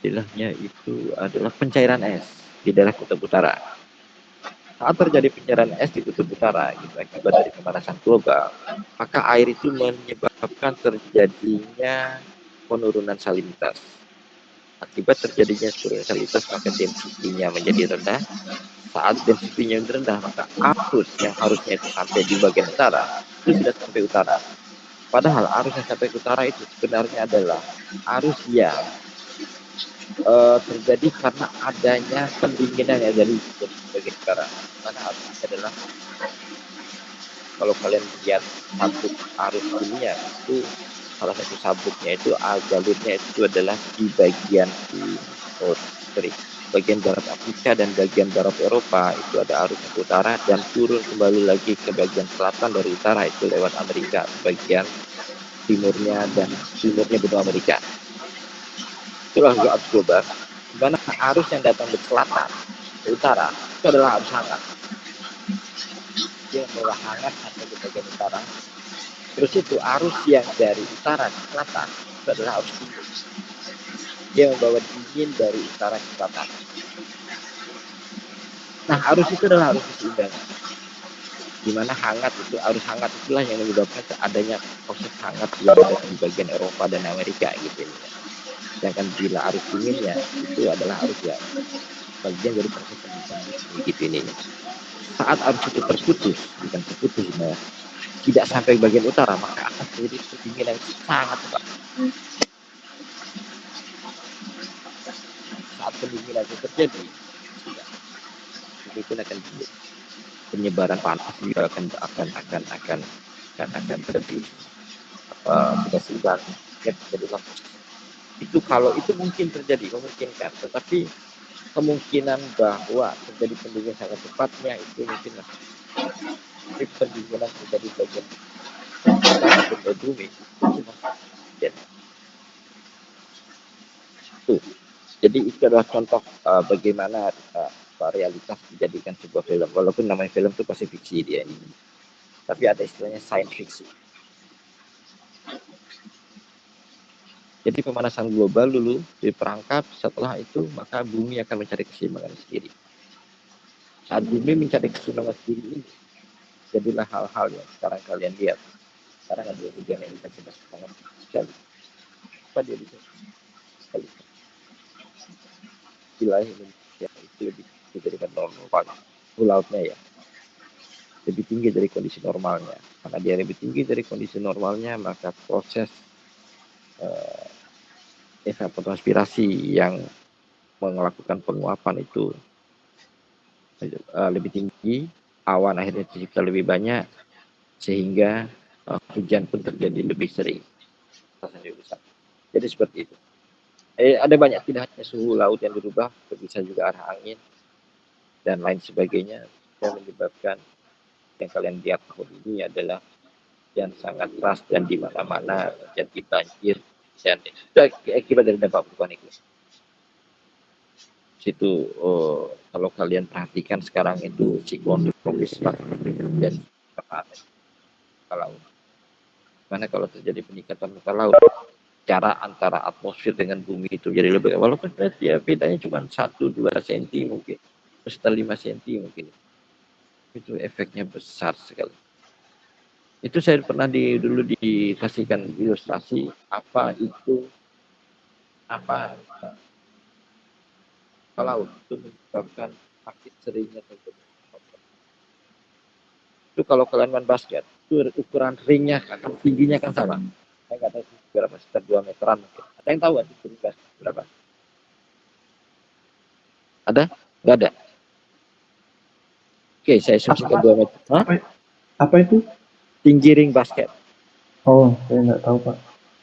istilahnya itu adalah pencairan es. di daerah kutub utara. Saat terjadi penyerahan es di kutub utara gitu, akibat dari pemanasan global, maka air itu menyebabkan terjadinya penurunan salinitas. Akibat terjadinya penurunan salinitas, maka density-nya menjadi rendah. Saat density-nya rendah, maka arus yang harusnya itu sampai di bagian utara itu tidak sampai utara. Padahal arus yang sampai ke utara itu sebenarnya adalah arus yang terjadi karena adanya pendinginan yang dari bagian utara. Karena arusnya adalah, kalau kalian lihat sabuk arus dunia itu, salah satu sabuknya itu jalurnya itu adalah di bagian bagian barat Afrika dan bagian barat Eropa itu ada arus ke utara dan turun kembali lagi ke bagian selatan dari utara itu lewat Amerika, bagian timurnya dan timurnya benua Amerika. Itulah arus global, di mana arus yang datang dari selatan ke utara itu adalah arus hangat. Dia membawa hangat sampai ke bagian utara. Terus itu arus yang dari utara ke selatan itu adalah arus dingin. Dia membawa dingin dari utara ke selatan. Nah, arus itu adalah arus keseimbangan. Di mana hangat itu, arus hangat itulah yang menyebabkan adanya proses hangat yang ada di bagian Eropa dan Amerika gitu. Sedangkan bila arus dinginnya itu adalah arus yang bagian dari proses pembukaan gitu ini. Saat arus itu terputus, bukan terputus, nah, tidak sampai bagian utara, maka akan terjadi pendinginan yang sangat cepat. Saat pendinginan itu terjadi, itu akan penyebaran panas juga akan lebih sehingga terjadi itu. Kalau itu mungkin terjadi, memungkinkan, tetapi kemungkinan bahwa terjadi pendinginan sangat cepatnya itu mungkin masih. Tapi pendinginan terjadi bagian utara bumi itu masih. Jadi itu adalah contoh bagaimana realitas dijadikan sebuah film. Walaupun namanya film itu pasti fiksi dia ini, tapi ada istilahnya science fiction. Jadi pemanasan global dulu diperangkap, setelah itu maka bumi akan mencari keseimbangan sendiri. Saat bumi mencari keseimbangan sendiri ini, jadilah hal-hal yang sekarang kalian lihat. Sekarang ada hujan yang bisa kita sangat sekali. Apa dia bisa sekali? Wilayah Indonesia itu lebih tinggi dari normal, lautnya ya lebih tinggi dari kondisi normalnya. Karena dia lebih tinggi dari kondisi normalnya, maka proses evapotranspirasi yang melakukan penguapan itu lebih tinggi, awan akhirnya tercipta lebih banyak, sehingga hujan pun terjadi lebih sering. Jadi seperti itu. Ada banyak, tidak hanya suhu laut yang berubah, bisa juga arah angin dan lain sebagainya yang menyebabkan yang kalian lihat tahun ini adalah yang sangat keras dan di mana-mana jadi banjir dan itu akibat dari dampak perubahan iklim. Situ kalau kalian perhatikan sekarang itu siklon tropis dan laut. Karena kalau terjadi peningkatan muka laut, cara antara atmosfer dengan bumi itu jadi lebih, walaupun ya bedanya cuma 1-2 cm mungkin, sekitar 5 cm mungkin. Itu efeknya besar sekali. Itu saya pernah dulu dikasihkan ilustrasi apa itu laut itu menyebabkan makin seringnya terjadi. Itu kalau kalian main basket, itu ukuran ringnya kan, tingginya kan sama. Saya nggak tahu berapa, sekitar 2 meteran mungkin. Ada yang tahu itu ring basket berapa? Ada? Nggak ada. Oke, saya asumsikan 2 meter. Hah? Apa itu? Tinggi ring basket. Oh, saya nggak tahu, Pak.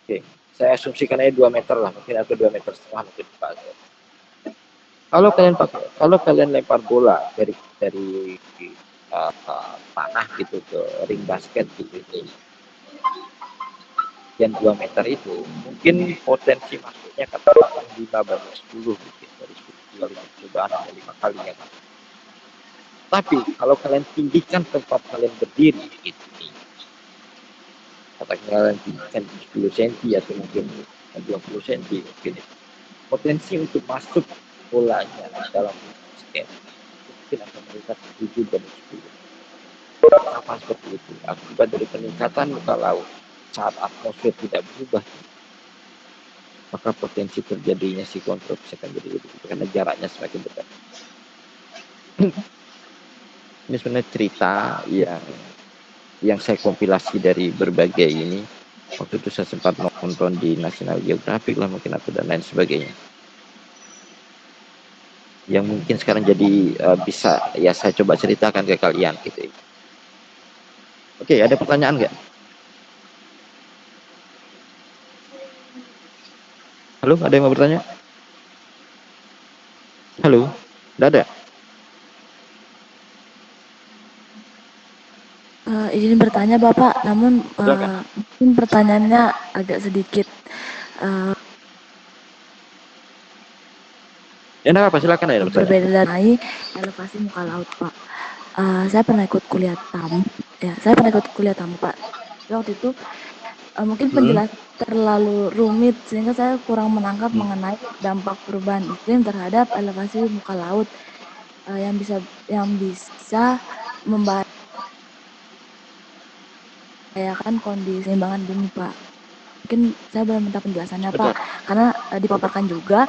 Oke, saya asumsikan aja 2 meter lah, mungkin atau 2,5 meter mungkin Pak. Kalau kalian lempar bola dari tanah gitu ke ring basket gitu, yang 2 meter itu mungkin potensi masuknya katakan 5-10 mungkin dari 10 kali percobaan atau 5 kali ya kan. Tapi kalau kalian tinggikan tempat kalian berdiri gitu, katakan kalian tinggikan 10 cm atau mungkin 20 cm mungkin, potensi untuk masuk bolanya dalam basket 7 dan 10. Apa seperti itu? Akibat dari peningkatan muka laut saat atmosfer tidak berubah, maka potensi terjadinya siklon tropis akan jadi lebih tinggi karena jaraknya semakin dekat. Ini sebenarnya cerita yang saya kompilasi dari berbagai ini. Waktu itu saya sempat nonton di National Geographic lah mungkin atau dan lain sebagainya. Yang mungkin sekarang jadi bisa ya saya coba ceritakan ke kalian gitu. Oke, ada pertanyaan nggak? Halo, ada yang mau bertanya? Halo, nggak ada? Izin bertanya Bapak, namun Silakan. mungkin pertanyaannya agak sedikit Ya, nggak apa, silakan aja bertanya. berbeda dari elevasi muka laut, Pak. Saya pernah ikut kuliah tamu, Pak. Waktu itu mungkin penjelasan terlalu rumit sehingga saya kurang menangkap mengenai dampak perubahan iklim terhadap elevasi muka laut yang bisa membahayakan kondisi keseimbangan bumi, Pak. Mungkin saya boleh minta penjelasannya, Pak, karena dipaparkan juga.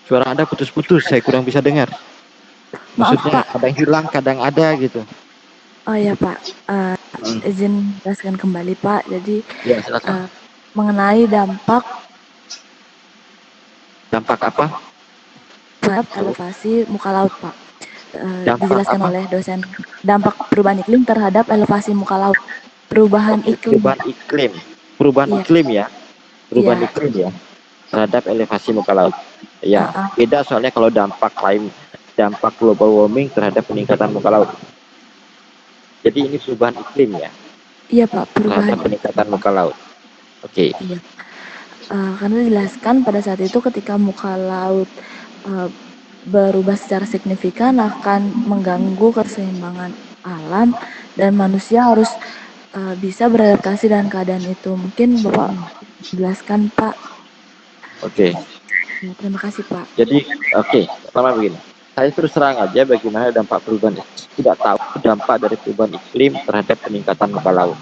Suara Anda putus-putus, saya kurang bisa dengar. Maaf, Maksudnya Pak. kadang hilang, kadang ada gitu. Oh ya, Pak. Izin jelaskan kembali, Pak. Jadi Ya, silakan. mengenai dampak apa? terhadap elevasi muka laut, Pak. apa? Dijelaskan oleh dosen. Dampak perubahan iklim terhadap elevasi muka laut. Perubahan iklim. Perubahan Iya. iklim ya. Perubahan Iya. iklim ya. Terhadap elevasi muka laut. Ya, beda soalnya kalau dampak global warming terhadap peningkatan muka laut. Jadi ini perubahan iklim ya. Iya, Pak, perubahan terhadap peningkatan muka laut. Oke. Iya. Karena dijelaskan pada saat itu ketika muka laut berubah secara signifikan akan mengganggu keseimbangan alam dan manusia harus bisa beradaptasi dengan keadaan itu. Mungkin Bapak jelaskan, Pak. Oke. Ya, terima kasih, Pak. Jadi, pertama begini. Saya terus terang aja bagaimana dampak perubahan. Tidak tahu dampak dari perubahan iklim terhadap peningkatan muka laut.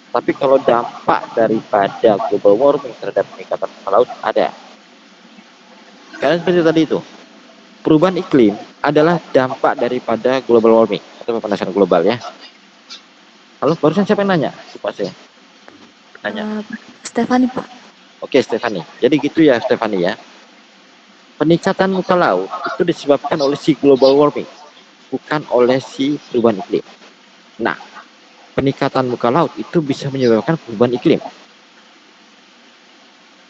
Tapi kalau dampak daripada global warming terhadap peningkatan muka laut ada. Karena seperti tadi itu, perubahan iklim adalah dampak daripada global warming atau pemanasan global ya. Halo, barusan siapa yang nanya? Lupa saya. Nanya. Stefani, Pak. Oke, Stefani. Jadi gitu ya, Stefani ya. Peningkatan muka laut itu disebabkan oleh si global warming, bukan oleh si perubahan iklim. Nah, peningkatan muka laut itu bisa menyebabkan perubahan iklim.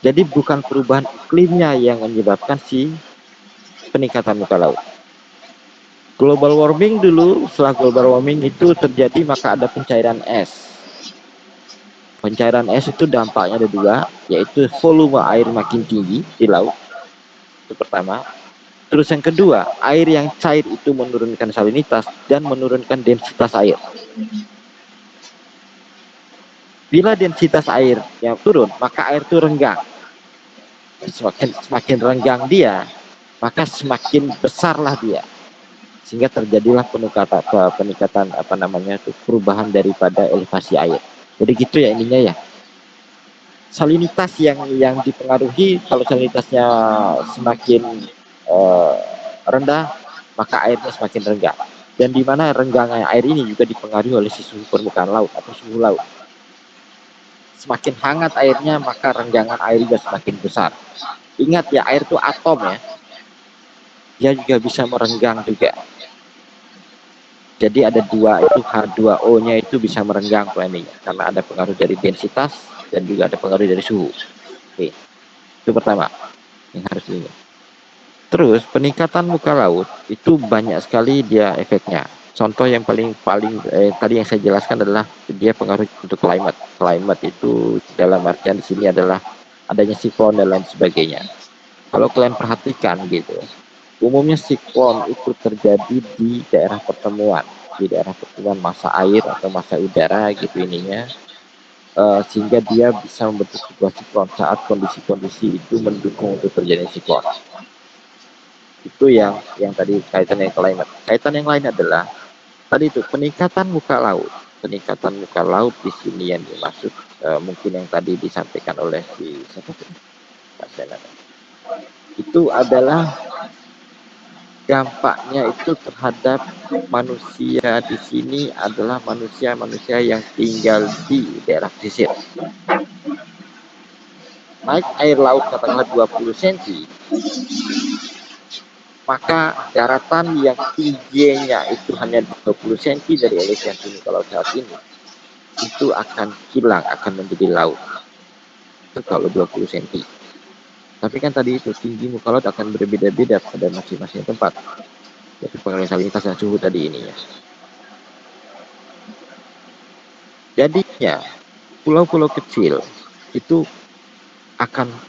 Jadi bukan perubahan iklimnya yang menyebabkan si peningkatan muka laut. Global warming dulu, setelah global warming itu terjadi maka ada pencairan es. Pencairan es itu dampaknya ada dua, yaitu volume air makin tinggi di laut. Itu pertama. Terus yang kedua, air yang cair itu menurunkan salinitas dan menurunkan densitas air. Bila densitas air yang turun, maka air itu renggang. Semakin renggang dia, maka semakin besarlah dia. Sehingga terjadilah peningkatan perubahan daripada elevasi air. Jadi gitu ya ininya ya. Salinitas yang dipengaruhi, kalau salinitasnya semakin rendah, maka airnya semakin renggang. Dan di mana renggangnya air ini juga dipengaruhi oleh suhu permukaan laut atau suhu laut. Semakin hangat airnya, maka renggangan air juga semakin besar. Ingat ya, air itu atom ya. Dia juga bisa merenggang juga. Jadi ada dua itu, H2O-nya itu bisa merenggang planenya karena ada pengaruh dari densitas dan juga ada pengaruh dari suhu. Oke. Itu pertama yang harus diingat. Terus peningkatan muka laut itu banyak sekali dia efeknya. Contoh yang paling tadi yang saya jelaskan adalah dia pengaruh untuk climate. Climate itu dalam artian di sini adalah adanya siklon dan lain sebagainya. Kalau kalian perhatikan gitu, umumnya siklon itu terjadi di daerah pertemuan massa air atau massa udara gitu ininya, sehingga dia bisa membentuk sebuah siklon saat kondisi-kondisi itu mendukung untuk terjadinya siklon. Itu yang tadi kaitan dengan climate. Kaitan yang lain adalah tadi itu peningkatan muka laut. Peningkatan muka laut di sini yang dimaksud mungkin yang tadi disampaikan oleh si siapa tadi? Pak Senat. Itu adalah dampaknya itu terhadap manusia di sini adalah manusia-manusia yang tinggal di daerah pesisir. Naik air laut katakanlah 20 cm, maka daratan yang tingginya itu hanya 20 cm dari elevasi muka laut saat ini, itu akan hilang, akan menjadi laut. Itu kalau 20 cm. Tapi kan tadi itu tinggi muka laut akan berbeda-beda pada masing-masing tempat. Jadi pengaruh salinitas dan suhu tadi ininya. Jadinya pulau-pulau kecil itu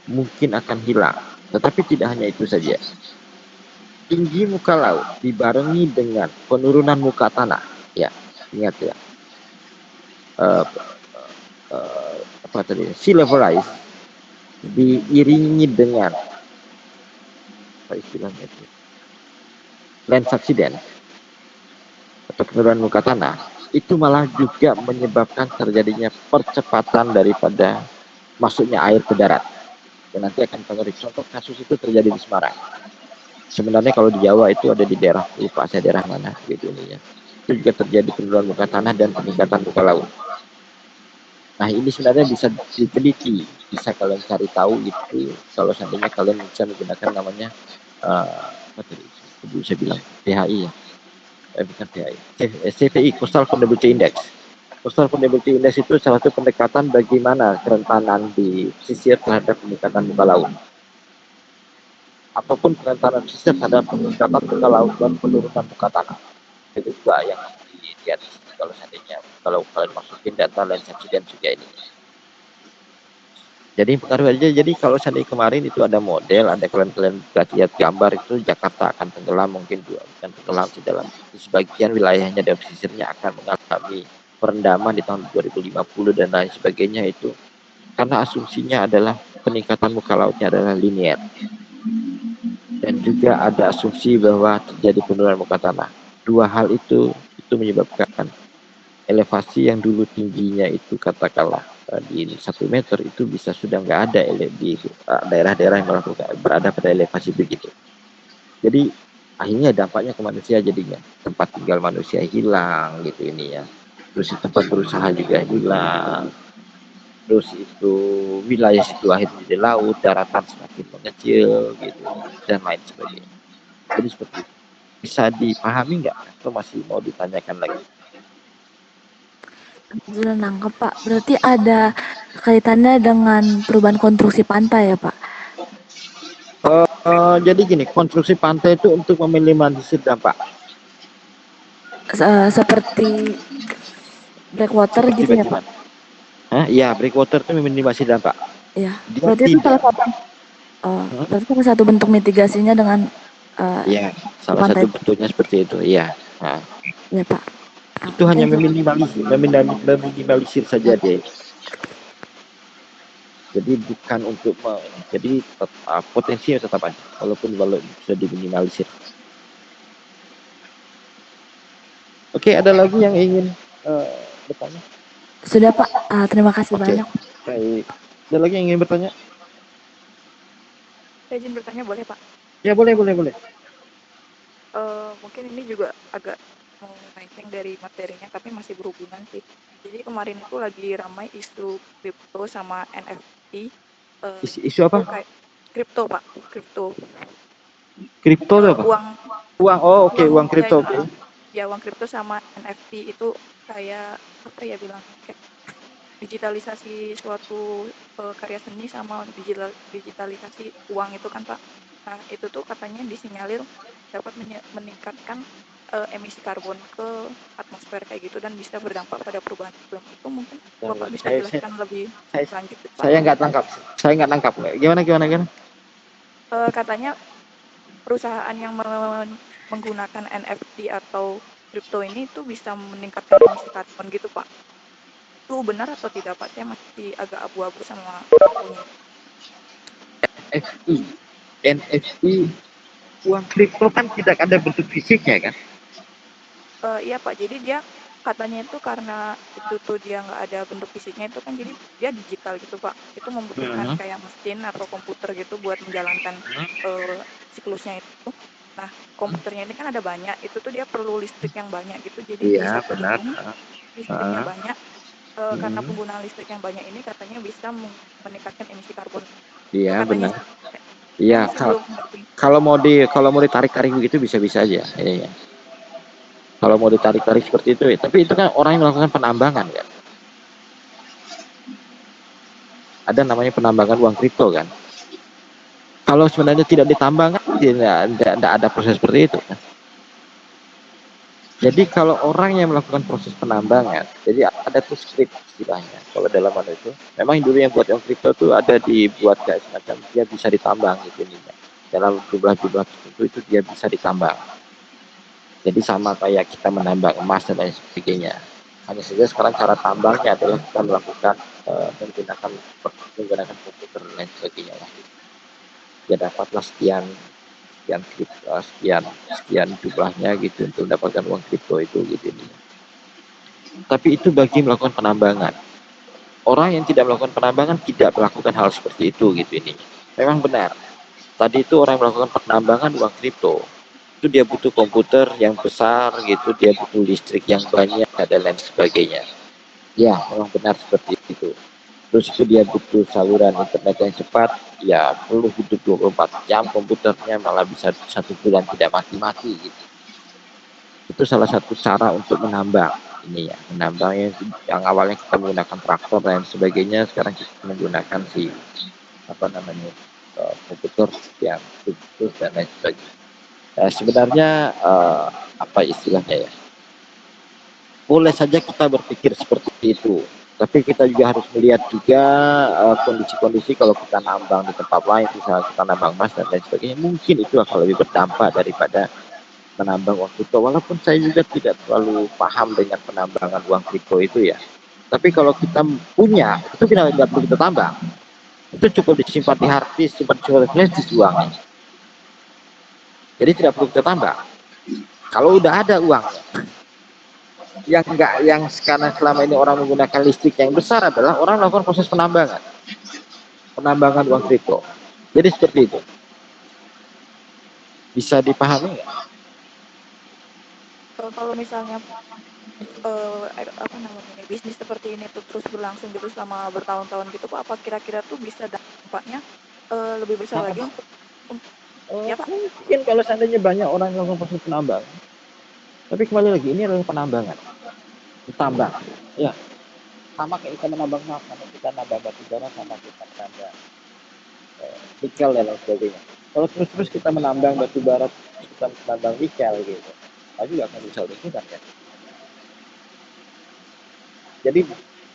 mungkin akan hilang. Tetapi tidak hanya itu saja. Tinggi muka laut dibarengi dengan penurunan muka tanah. Ya, ingat ya. Apa tadi? Sea level rise diiringi dengan apa istilahnya itu? Land subsidence atau penurunan muka tanah itu malah juga menyebabkan terjadinya percepatan daripada masuknya air ke darat. Dan nanti akan pengaruh. Contoh kasus itu terjadi di Semarang. Sebenarnya kalau di Jawa itu ada di daerah, lupa saya daerah mana gitu ini ya. Itu juga terjadi penurunan muka tanah dan peningkatan muka laut. Nah ini sebenarnya bisa diteliti, bisa kalian cari tahu itu kalau seandainya kalian bisa menggunakan namanya apa tadi? Bisa bilang PHI ya. Bukan PHI. CVI, Coastal Vulnerability Index. Coastal Vulnerability Index itu salah satu pendekatan bagaimana kerentanan di pesisir terhadap peningkatan muka laut. Ataupun kerentanan pesisir terhadap peningkatan muka laut dan penurunan muka tanah. Itu juga yang dilihat kalau seandainya kalau kalian masukin data land subsidence juga ini. Jadi pengaruh aja. Jadi kalau seandainya kemarin itu ada model, ada kalian lihat gambar itu Jakarta akan tenggelam mungkin bukan tenggelam di dalam di sebagian wilayahnya dan pesisirnya akan mengalami perendaman di tahun 2050 dan lain sebagainya itu karena asumsinya adalah peningkatan muka lautnya adalah linear dan juga ada asumsi bahwa terjadi penurunan muka tanah. Dua hal itu menyebabkan elevasi yang dulu tingginya itu katakanlah di 1 meter itu bisa sudah nggak ada di daerah-daerah yang berada pada elevasi begitu. Jadi akhirnya dampaknya ke manusia jadinya tempat tinggal manusia hilang gitu ini ya. Terus tempat berusaha juga hilang. Terus itu wilayah situ akhirnya di laut, daratan semakin mengecil gitu dan lain sebagainya. Jadi seperti itu. Bisa dipahami nggak atau masih mau ditanyakan lagi? Sudah nangkep Pak. Berarti ada kaitannya dengan perubahan konstruksi pantai ya Pak? Jadi gini, konstruksi pantai itu untuk meminimalisir dampak. Seperti breakwater Seperti gitu ya Pak? bagaimana? Iya, breakwater itu meminimalisir dampak. Iya. Dia Berarti itu tidak. berarti salah satu bentuk mitigasinya dengan Iya, salah pantai. satu bentuknya seperti itu. Iya. Nah, Ya Pak. itu hanya meminimalisir saja deh. Jadi bukan untuk jadi potensinya tetap ada, walaupun bisa diminimalisir. Oke, ada lagi yang ingin bertanya? Sudah Pak. Terima kasih Oke. banyak. Baik. Ada lagi yang ingin bertanya? Saya izin bertanya boleh Pak? Ya boleh. Mungkin ini juga agak melenceng dari materinya tapi masih berhubungan sih. Jadi kemarin itu lagi ramai isu kripto sama NFT. Isu apa? Kayak kripto Pak, kripto. Kripto itu apa? Uang. Oh oke, uang kripto. Oke. Ya uang kripto sama NFT itu kayak apa ya bilangnya kayak digitalisasi suatu karya seni sama digitalisasi uang itu kan Pak. Nah itu tuh katanya disinyalir dapat meningkatkan emisi karbon ke atmosfer kayak gitu dan bisa berdampak pada perubahan iklim. Itu mungkin Bapak bisa jelaskan lebih lanjut Pak. Saya nggak nangkap. Gimana? Katanya perusahaan yang menggunakan NFT atau kripto ini itu bisa meningkatkan emisi karbon gitu Pak. Itu benar atau tidak Pak? Saya masih agak abu-abu sama infonya. NFT uang kripto kan tidak ada bentuk fisiknya kan? Iya Pak, jadi dia katanya itu karena itu tuh dia nggak ada bentuk fisiknya itu kan jadi dia digital gitu Pak. Itu membutuhkan kayak mesin atau komputer gitu buat menjalankan siklusnya itu. Nah, komputernya ini kan ada banyak, itu tuh dia perlu listrik yang banyak gitu. Jadi di Iya, satu benar. gedung listriknya banyak. Karena penggunaan listrik yang banyak ini katanya bisa meningkatkan emisi karbon. Itu Iya, katanya benar. sih. Saya Iya, masih belum ngerti. kalau mau ditarik-tarik begitu bisa-bisa aja. Iya. Kalau mau ditarik-tarik seperti itu, ya. Tapi itu kan orang yang melakukan penambangan kan. Ada namanya penambangan uang kripto kan. Kalau sebenarnya tidak ditambang kan tidak ada proses seperti itu kan. Jadi kalau orang yang melakukan proses penambangan, jadi ada tuh script istilahnya. Kalau dalam hal itu, memang dulu yang buat uang kripto tuh ada dibuat kayak semacam dia bisa ditambang gitu nih. Dalam jumlah-jumlah tertentu itu dia bisa ditambang. Jadi sama kayak kita menambang emas dan lain sebagainya. Hanya saja sekarang cara tambangnya adalah kita melakukan menggunakan komputer dan lain sebagainya lah. Ya dapatlah sekian sekian jumlahnya gitu untuk mendapatkan uang kripto itu gitu. Tapi itu bagi melakukan penambangan. Orang yang tidak melakukan penambangan tidak melakukan hal seperti itu gitu ini. Memang benar. Tadi itu orang yang melakukan penambangan uang kripto. Itu dia butuh komputer yang besar gitu, dia butuh listrik yang banyak dan lain sebagainya. Ya, memang benar seperti itu. Terus itu dia butuh saluran internet yang cepat, ya perlu hidup 24 jam komputernya, malah bisa 1 bulan tidak mati-mati gitu. Itu salah satu cara untuk menambang ini ya, menambang yang awalnya kita menggunakan traktor dan sebagainya, sekarang kita menggunakan komputer yang khusus dan lain sebagainya. Sebenarnya apa istilahnya ya, boleh saja kita berpikir seperti itu, tapi kita juga harus melihat juga kondisi-kondisi kalau kita nambang di tempat lain, misalnya kita nambang emas dan lain sebagainya, mungkin itu akan lebih berdampak daripada menambang uang kripto. Walaupun saya juga tidak terlalu paham dengan penambangan uang kripto itu ya, tapi kalau kita punya itu tidak perlu kita tambang, itu cukup disimpan di hard disk, simpan di flash disk uangnya, jadi tidak perlu kita tambang. Kalau udah ada uangnya, yang sekarang selama ini orang menggunakan listrik yang besar adalah orang melakukan proses penambangan uang kripto. Jadi seperti itu. Bisa dipahami nggak? Kalau misalnya apa namanya bisnis seperti ini tuh terus berlangsung gitu selama bertahun-tahun gitu Pak, apa kira-kira tuh bisa dampaknya lebih besar lagi untuk ya Pak? Mungkin kalau seandainya banyak orang yang melakukan proses penambangan. Tapi kembali lagi, ini adalah penambangan. Ditambang. Ya, sama kayak kita menambang emas, sama kita nambang batu bara, sama kita menambang nikel dan lain sebagainya. Kalau terus-terus kita menambang batu bara, kita menambang nikel gitu, tapi nggak akan bisa lingkungan kan. Jadi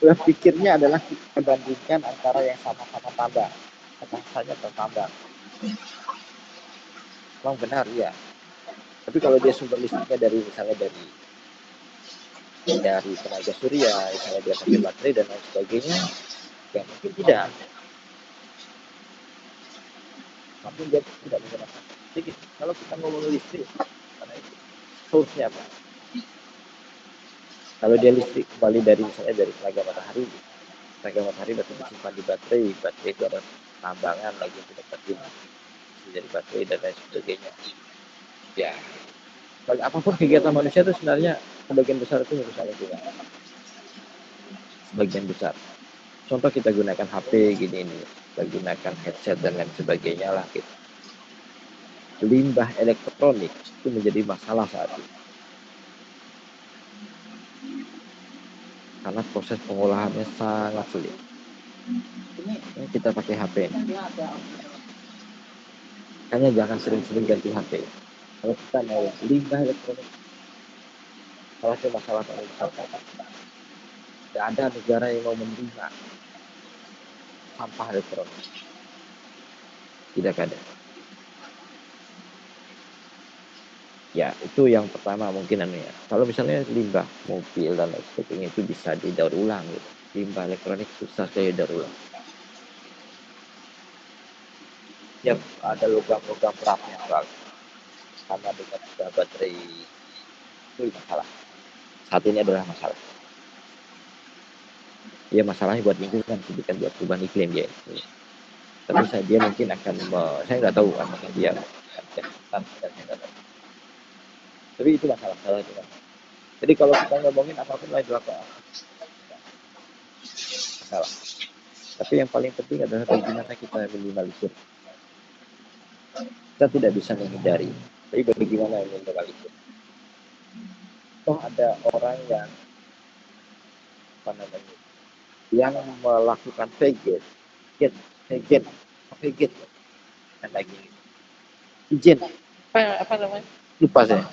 berpikirnya adalah kita bandingkan antara yang sama-sama tambang, sama-sama tertambang. Memang benar ya. Tapi kalau dia sumber listriknya dari misalnya dari tenaga surya, misalnya dia pakai baterai dan lain sebagainya, ya mungkin tidak. Mungkin dia tidak menggunakan. Jadi kalau kita ngomong listrik, karena itu source-nya apa? Kalau dia listrik kembali dari misalnya dari tenaga matahari berarti disimpan di baterai itu ada tambangan lagi untuk dapetin dari baterai dan lain sebagainya. Ya, apapun kegiatan manusia itu sebenarnya sebagian besar itu merusak lingkungan. Sebagian besar. Contoh kita gunakan HP gini ini, kita gunakan headset dan lain sebagainya lah gitu. Limbah elektronik itu menjadi masalah saat ini. Karena proses pengolahannya sangat sulit. Ini kita pakai HP ini. Hanya jangan sering-sering ganti HP. Kalau kita mau limbah elektronik, salah satu masalah paling besar. Tidak ada negara yang mau menerima sampah elektronik. Tidak ada. Ya, itu yang pertama mungkin ya. Kalau misalnya limbah mobil dan lain sebagainya itu bisa didaur ulang gitu. Limbah elektronik susah sekali didaur ulang. Ya, ada logam-logam beratnya soal. sama dengan juga baterai itu masalah. Saat ini adalah masalah. Ya masalahnya buat lingkungan sih, bukan buat perubahan iklim ya. Tapi dia mungkin akan, saya nggak tahu apakah dia akan saya nggak tahu. Tapi itu masalah itu. Jadi kalau kita ngomongin apapun lah itu masalah. Tapi yang paling penting adalah bagaimana kita minimalisir. Kita tidak bisa menghindari, tapi bagaimana minimalisir. Toh ada orang yang yang melakukan vegan, dan lagi izin apa namanya? Lupa saya.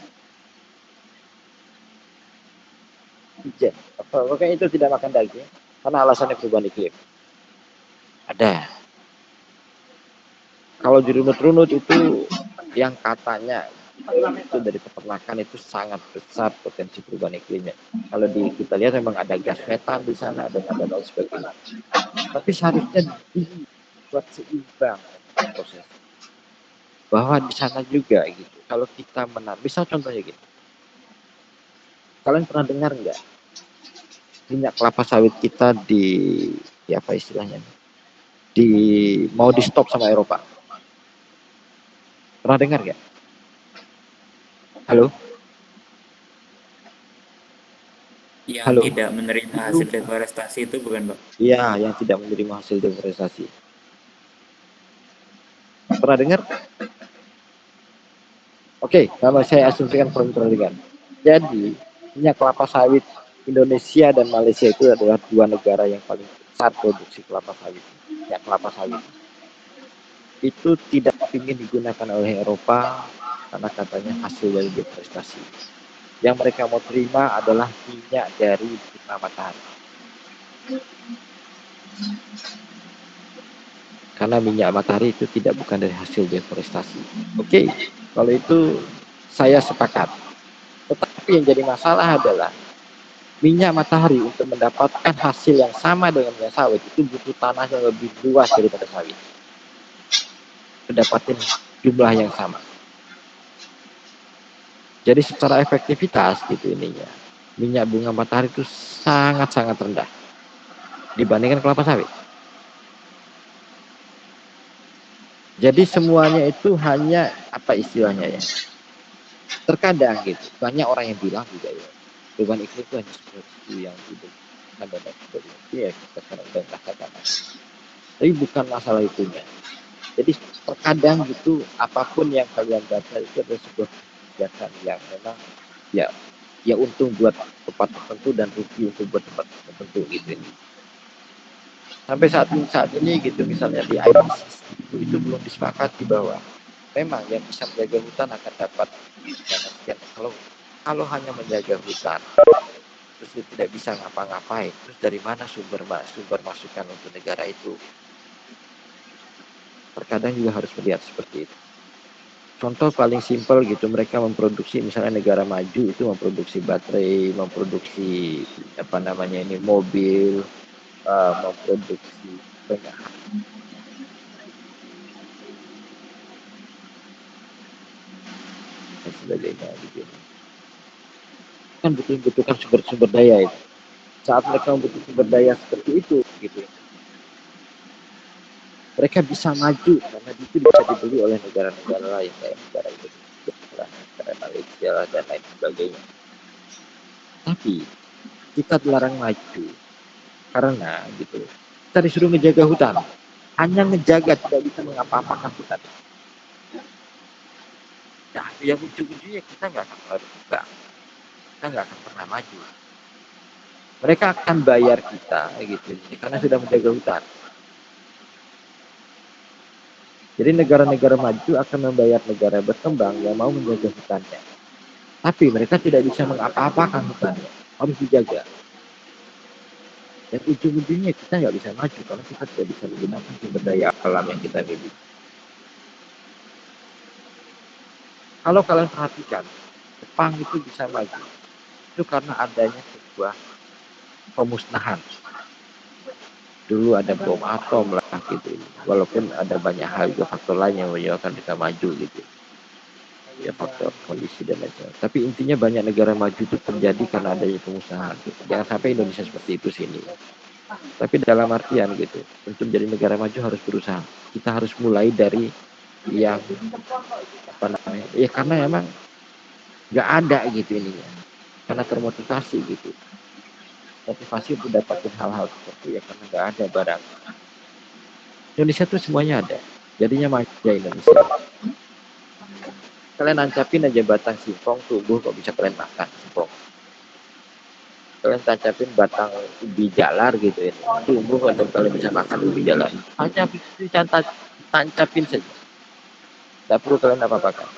Izin apa? Pokoknya itu tidak makan daging karena alasannya perubahan iklim. Ada. Kalau dirunut-runut itu yang katanya itu dari peternakan itu sangat besar potensi perubahan iklimnya. Kalau kita lihat memang ada gas metan di sana dan ada lain sebagainya. Tapi seharusnya dibuat seimbang proses. Bahwa di sana juga gitu. Kalau kita misal contohnya gitu. Kalian pernah dengar nggak minyak kelapa sawit kita apa istilahnya? Mau di stop sama Eropa? Pernah dengar nggak? Halo? Yang Halo? tidak menerima hasil deforestasi itu bukan, Pak? Iya, yang tidak menerima hasil deforestasi. Pernah dengar? Oke, kalau saya asumsikan pernah dengar. Jadi, minyak kelapa sawit Indonesia dan Malaysia itu adalah dua negara yang paling besar produksi kelapa sawit. Minyak kelapa sawit itu tidak ingin digunakan oleh Eropa karena katanya hasil dari deforestasi. Yang mereka mau terima adalah minyak dari bunga matahari. Karena minyak matahari itu bukan dari hasil deforestasi. Oke, kalau itu saya sepakat. Tetapi yang jadi masalah adalah minyak matahari untuk mendapatkan hasil yang sama dengan minyak sawit itu butuh tanah yang lebih luas daripada sawit. Mendapatkan jumlah yang sama. Jadi secara efektivitas gitu ininya, minyak bunga matahari itu sangat-sangat rendah dibandingkan kelapa sawit. Jadi semuanya itu hanya apa istilahnya ya? Terkadang gitu, banyak orang yang bilang juga ya, perubahan iklim itu hanya sesuatu yang tidak ada ya kita sekarang udah rasakan. Tapi bukan masalah itunya. Jadi terkadang gitu apapun yang kalian baca itu adalah sebuah kebijakan yang memang ya untung buat tempat tertentu dan rugi untuk buat tempat tertentu gitu. Sampai saat ini gitu misalnya di IPCC itu belum disepakati bahwa memang yang bisa menjaga hutan akan dapat dana sekian. Kalau hanya menjaga hutan terus dia tidak bisa ngapa-ngapain, terus dari mana sumber masukan untuk negara itu? Terkadang juga harus melihat seperti itu. Contoh paling simpel gitu, mereka memproduksi misalnya negara maju itu memproduksi baterai, memproduksi mobil, memproduksi banyak hal dan sebagainya gitu. Kan butuhkan sumber daya itu. Saat mereka membutuhkan sumber daya seperti itu gitu, mereka bisa maju karena itu bisa dibeli oleh negara-negara lain kayak negara Indonesia, negara Malaysia dan lain sebagainya. Tapi kita dilarang maju karena gitu kita disuruh menjaga hutan, hanya menjaga tidak bisa mengapa-apakan hutan. Nah, yang ujung-ujungnya kita nggak akan pernah buka, kita nggak akan pernah maju. Mereka akan bayar kita gitu karena sudah menjaga hutan. Jadi negara-negara maju akan membayar negara berkembang yang mau menjaga hutannya. Tapi mereka tidak bisa mengapa-apakan hutannya, harus dijaga. Dan ujung-ujungnya kita nggak bisa maju karena kita tidak bisa menggunakan sumber daya alam yang kita miliki. Kalau kalian perhatikan, Jepang itu bisa maju. Itu karena adanya sebuah pemusnahan. Dulu ada bom atom lah gitu. Walaupun ada banyak hal juga faktor lain yang menyebabkan kita maju gitu. ya faktor kondisi dan lain sebagainya. Tapi intinya banyak negara maju itu terjadi karena adanya pengusaha. Gitu. Jangan sampai Indonesia seperti itu sini. Tapi dalam artian gitu, untuk menjadi negara maju harus berusaha. Kita harus mulai dari yang apa namanya? Ya karena emang nggak ada gitu ininya. Karena termotivasi gitu. Motivasi untuk dapatin hal-hal seperti ya karena nggak ada barang. Indonesia tuh semuanya ada. Jadinya manja Indonesia. Kalian nancapin aja batang singkong tumbuh kok bisa kalian makan singkong. Kalian tancapin batang ubi jalar gitu ya. Tumbuh kok kalian bisa makan ubi jalar. Tancapin saja. Tidak perlu kalian apa-apakan.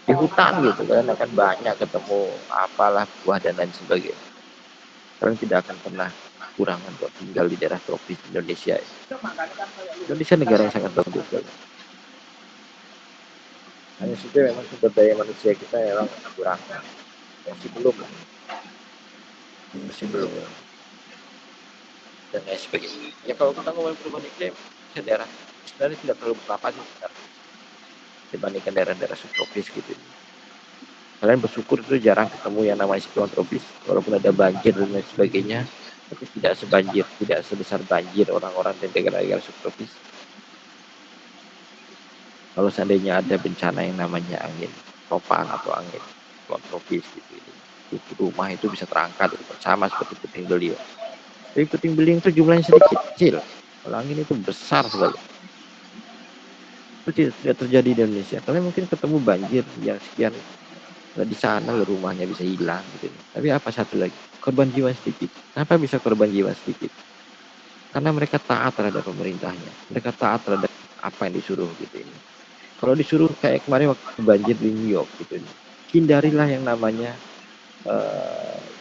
Di hutan gitu kalian akan banyak ketemu apalah buah dan lain sebagainya. Kalian tidak akan pernah kurangan buat tinggal di daerah tropis Indonesia. Indonesia negara yang sangat bagus sekali. Hanya saja memang sumber daya manusia kita memang kurang. Masih belum. Dan lain sebagainya. Ya kalau kita ngomongin perubahan iklim, daerah sebenarnya tidak terlalu berapa sih sebenarnya dibandingkan daerah-daerah subtropis gitu. Kalian bersyukur itu jarang ketemu yang namanya siklon tropis, walaupun ada banjir dan lain sebagainya, tapi tidak sebesar banjir orang-orang di negara-negara subtropis. Kalau seandainya ada bencana yang namanya angin topan atau angin siklon tropis gitu, itu rumah itu bisa terangkat sama seperti puting beliung. Tapi puting beliung itu jumlahnya sedikit, kecil. Kalau angin itu besar sekali. Itu tidak terjadi di Indonesia. Kalian mungkin ketemu banjir yang sekian di sana rumahnya bisa hilang gitu. Tapi apa satu lagi? Korban jiwa sedikit. Kenapa bisa korban jiwa sedikit? Karena mereka taat terhadap pemerintahnya. Mereka taat terhadap apa yang disuruh gitu ini. Kalau disuruh kayak kemarin waktu banjir di New York gitu ini. Hindarilah yang namanya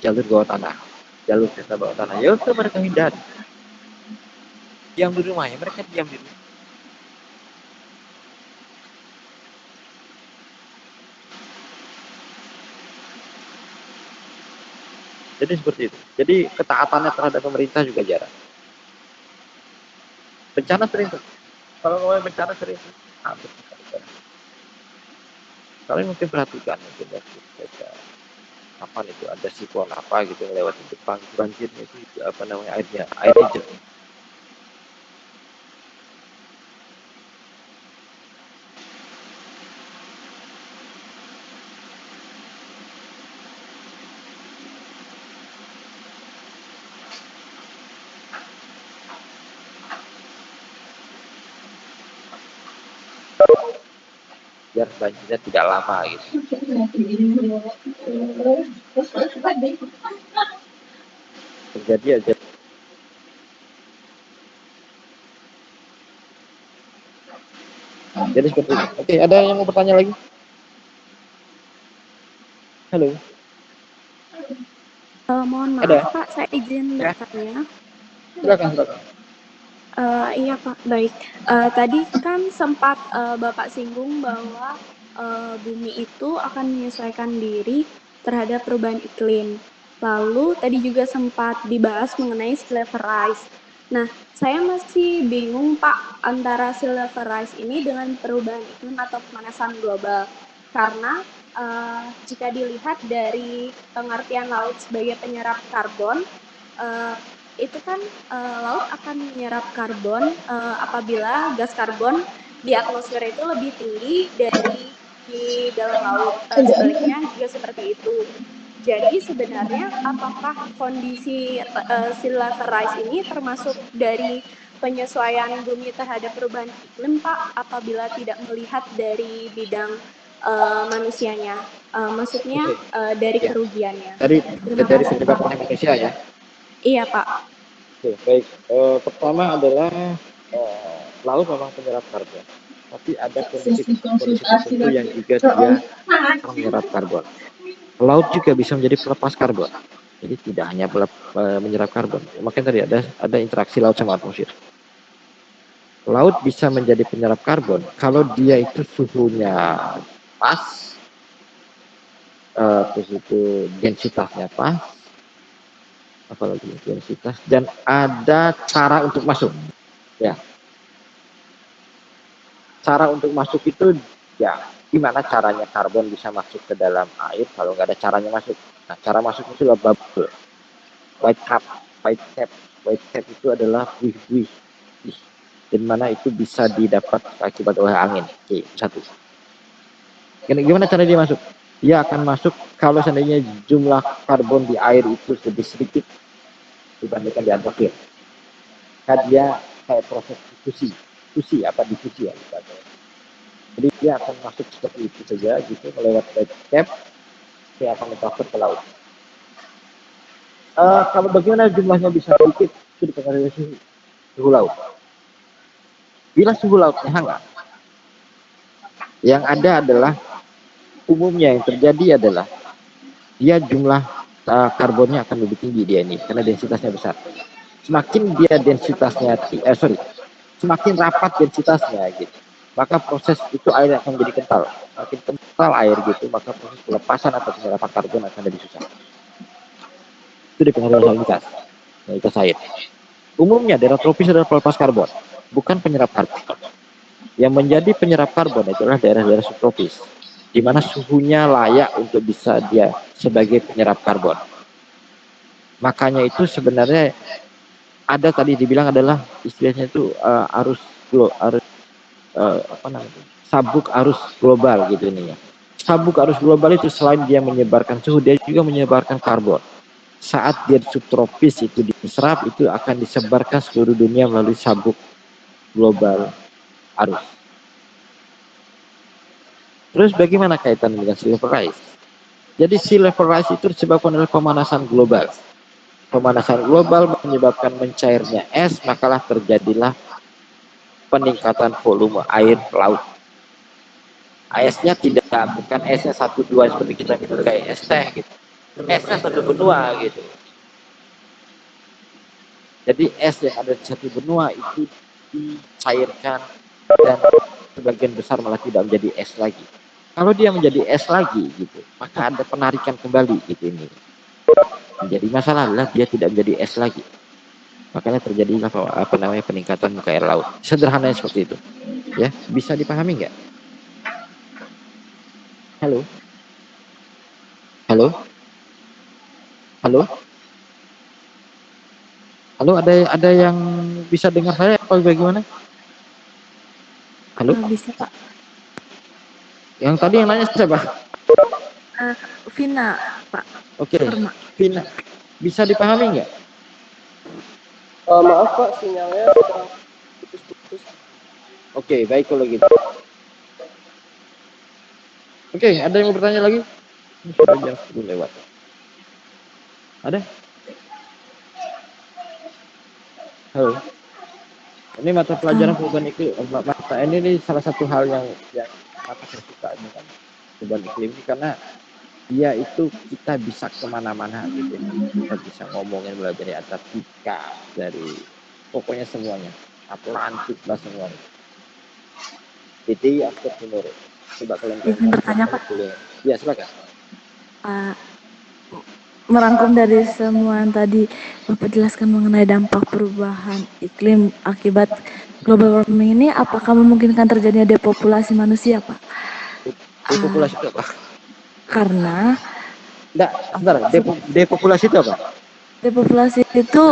jalur bawah tanah. Jalur kereta bawah tanah. Ya itu mereka hindari. Diam di rumah ya, mereka diam di rumah. Jadi seperti itu. Jadi ketaatannya terhadap pemerintah juga jarang. Bencana sering tuh. Kalau ngomongin bencana sering tuh. Kalian mungkin perhatikan mungkin kapan itu ada siklon apa gitu yang lewat di Jepang, banjirnya itu apa namanya airnya jernih. Biar banjirnya tidak lama gitu. Terjadi aja. Jadi seperti itu. Oke, ada yang mau bertanya lagi? Halo. Mohon maaf Ada? Pak, saya izin Ya. bertanya. Silakan. Iya Pak, baik. Tadi kan sempat Bapak singgung bahwa bumi itu akan menyesuaikan diri terhadap perubahan iklim. Lalu tadi juga sempat dibahas mengenai sea level rise. Nah, saya masih bingung Pak antara sea level rise ini dengan perubahan iklim atau pemanasan global. Karena jika dilihat dari pengertian laut sebagai penyerap karbon, itu kan laut akan menyerap karbon apabila gas karbon di atmosfer itu lebih tinggi dari di dalam laut. Sebaliknya juga seperti itu. Jadi sebenarnya apakah kondisi sea level rise ini termasuk dari penyesuaian bumi terhadap perubahan iklim Pak apabila tidak melihat dari bidang manusianya? Maksudnya dari Ya. kerugiannya. Dari Terima kasih penyebab Pak. manusia ya. Iya Pak. Oke, baik. Pertama adalah laut memang penyerap karbon, tapi ada kondisi tertentu yang juga dia menyerap karbon. Laut juga bisa menjadi pelepas karbon, jadi tidak hanya menyerap karbon. Makanya tadi ada interaksi laut sama atmosfer. Laut bisa menjadi penyerap karbon kalau dia itu suhunya pas, terus itu densitasnya pas, apalagi densitas, dan ada cara untuk masuk. Ya, cara untuk masuk itu ya Gimana caranya karbon bisa masuk ke dalam air kalau nggak ada caranya masuk? Nah, cara masuknya itu adalah bubble, white cap, white cap, white cap itu adalah buih-buih, dan mana itu bisa didapat akibat oleh angin. Oke, satu. Gimana cara dia masuk? Dia akan masuk kalau seandainya jumlah karbon di air itu lebih sedikit dibandingkan di atmosfer. Kan dia kayak proses difusi ya. Jadi dia akan masuk seperti itu saja gitu melewati white cap, dia akan mencapai ke laut. Kalau bagaimana jumlahnya bisa sedikit itu dipengaruhi suhu laut. Bila suhu lautnya hangat, yang ada adalah umumnya yang terjadi adalah dia jumlah karbonnya akan lebih tinggi dia ini karena densitasnya besar. Semakin dia densitasnya semakin rapat densitasnya gitu, maka proses itu air akan menjadi kental. Makin kental air gitu, maka proses pelepasan atau penyerapan karbon akan lebih susah. Itu dipengaruhi salinitas air. Umumnya daerah tropis adalah pelepas karbon, bukan penyerap karbon. Yang menjadi penyerap karbon adalah daerah-daerah subtropis, di mana suhunya layak untuk bisa dia sebagai penyerap karbon. Makanya itu sebenarnya ada tadi dibilang adalah istilahnya itu sabuk arus global gitu ini ya. Sabuk arus global itu selain dia menyebarkan suhu, dia juga menyebarkan karbon. Saat dia subtropis itu diserap, itu akan disebarkan seluruh dunia melalui sabuk global arus. Terus bagaimana kaitan dengan sea level rise? Jadi sea level rise itu disebabkan oleh pemanasan global. Pemanasan global menyebabkan mencairnya es, makalah terjadilah peningkatan volume air laut. Esnya bukan esnya 1-2 seperti kita kayak es teh gitu. Esnya satu benua gitu. Jadi es yang ada di satu benua itu dicairkan dan sebagian besar malah tidak menjadi es lagi. Kalau dia menjadi es lagi gitu, maka ada penarikan kembali gitu ini. Menjadi masalah adalah dia tidak menjadi es lagi. Makanya terjadi peningkatan muka air laut. Sederhananya seperti itu. Ya, bisa dipahami nggak? Halo? Halo? Halo? Halo, ada yang bisa dengar saya apa bagaimana? Halo? Bisa, Pak. Yang tadi yang nanya siapa? Vina, Pak. Oke, Vina. Bisa dipahami nggak? Maaf Pak, sinyalnya sedang putus-putus. Oke, baik kalau gitu. Oke, ada yang mau bertanya lagi? Ini sudah jam 10 lewat. Ada? Halo. Ini mata pelajaran perubahan iklim. Mata ini salah satu hal yang mata saya suka ini kan perubahan iklim ini karena dia itu kita bisa kemana-mana gitu. Kita bisa ngomongin mulai dari Antartika, dari pokoknya semuanya. Atlantik lah semuanya. Jadi aku menurut. Coba kalian bertanya Pak. Ya silakan. Merangkum dari semua yang tadi Bapak jelaskan mengenai dampak perubahan iklim akibat global warming ini, apakah memungkinkan terjadinya depopulasi manusia, Pak? Depopulasi itu apa? Karena depopulasi itu apa? Depopulasi itu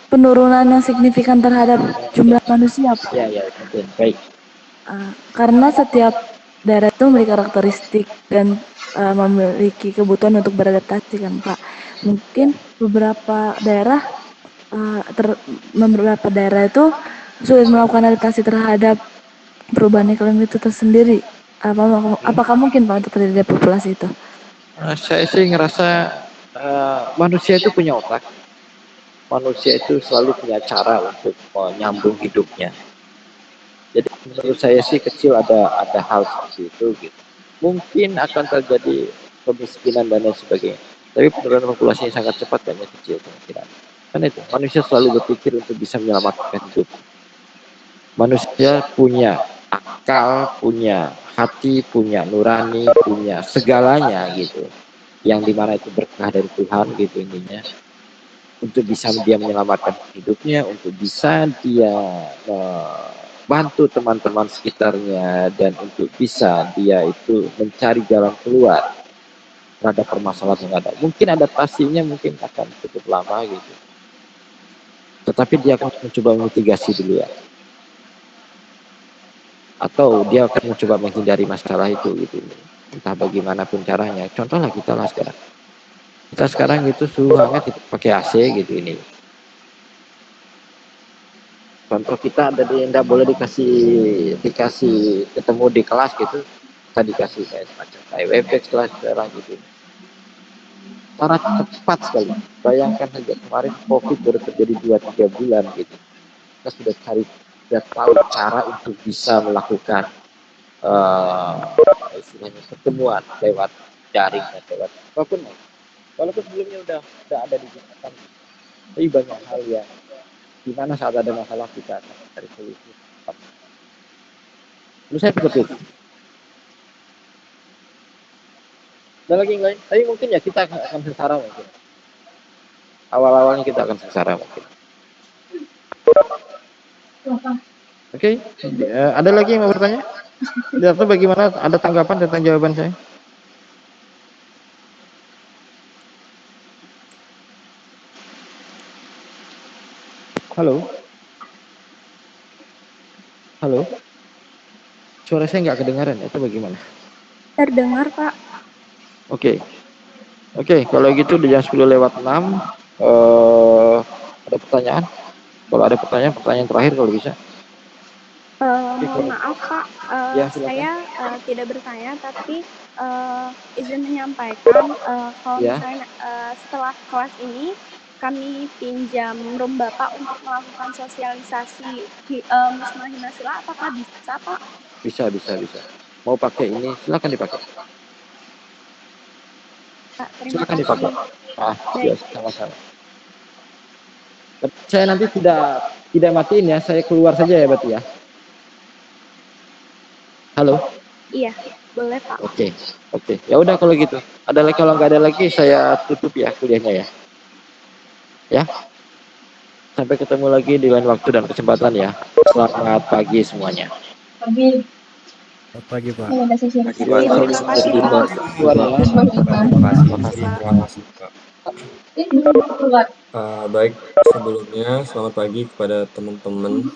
penurunan yang signifikan terhadap jumlah manusia, Pak. Ya, baik. Karena setiap daerah itu memiliki karakteristik dan memiliki kebutuhan untuk beradaptasi kan Pak. Mungkin beberapa daerah itu sulit melakukan adaptasi terhadap perubahan iklim itu tersendiri. Apakah mungkin Pak untuk terjadi depopulasi itu? Saya sih ngerasa manusia itu punya otak. Manusia itu selalu punya cara untuk menyambung hidupnya. Jadi menurut saya sih kecil ada hal seperti itu gitu. Mungkin akan terjadi kemiskinan dan lain sebagainya. Tapi penurunan populasinya sangat cepat dan kecil kemungkinan. Karena itu manusia selalu berpikir untuk bisa menyelamatkan hidup. Manusia punya akal, punya hati, punya nurani, punya segalanya gitu. Yang dimana itu berkah dari Tuhan gitu intinya. Untuk bisa dia menyelamatkan hidupnya, untuk bisa dia bantu teman-teman sekitarnya dan untuk bisa dia itu mencari jalan keluar terhadap permasalahan yang ada. Mungkin adaptasinya mungkin akan cukup lama gitu, tetapi dia akan mencoba mitigasi dulu ya, atau dia akan mencoba menghindari masalah itu gitu, entah bagaimanapun caranya. Contohnya kita sekarang itu suhu hangat kita pakai AC gitu ini. Contoh kita ada di tidak boleh dikasih ketemu di kelas gitu, kita dikasih kayak semacam kayak Webex kelas sekarang gitu. Cara cepat sekali. Bayangkan saja kemarin COVID baru terjadi 2-3 bulan gitu. Kita sudah tahu cara untuk bisa melakukan istilahnya pertemuan lewat daring dan lewat apapun. Walaupun sebelumnya udah ada digunakan, tapi banyak hal yang dimana saat ada masalah kita akan cari solusi. Menurut saya seperti itu. Ada lagi yang lain? Tapi mungkin ya kita akan sengsara mungkin. Awal-awalnya kita akan sengsara mungkin. Oke, ada lagi yang mau bertanya? Atau bagaimana? Ada tanggapan tentang jawaban saya? Halo? Halo? Suara saya nggak kedengaran, itu bagaimana? Terdengar, Pak. Oke, kalau gitu di jam 10:06, ada pertanyaan? Kalau ada pertanyaan terakhir kalau bisa. Mohon maaf, Pak. Ya, silakan. Saya tidak bertanya, tapi izin menyampaikan kalau Ya. misalnya setelah kelas ini kami pinjam room Bapak untuk melakukan sosialisasi Musma Hinasila, apakah bisa, Pak? Bisa. Mau pakai ini, silakan dipakai. Pak, terima Silakan kasih. dipakai. Baik. Ya, sama-sama. Saya nanti tidak matiin ya, saya keluar saja ya berarti ya. Halo. Iya, boleh, Pak. Oke. Ya udah kalau gitu. Kalau nggak ada lagi saya tutup ya kuliahnya ya. Ya. Sampai ketemu lagi di lain waktu dan kesempatan ya. Selamat pagi semuanya. Pagi. Selamat pagi, Pak. Ada sesi Pagi, resmi. Pak. Terima kasih, Pak. Keluar ya. Terima kasih, Pak. Ini belum keluar. Baik, sebelumnya selamat pagi kepada teman-teman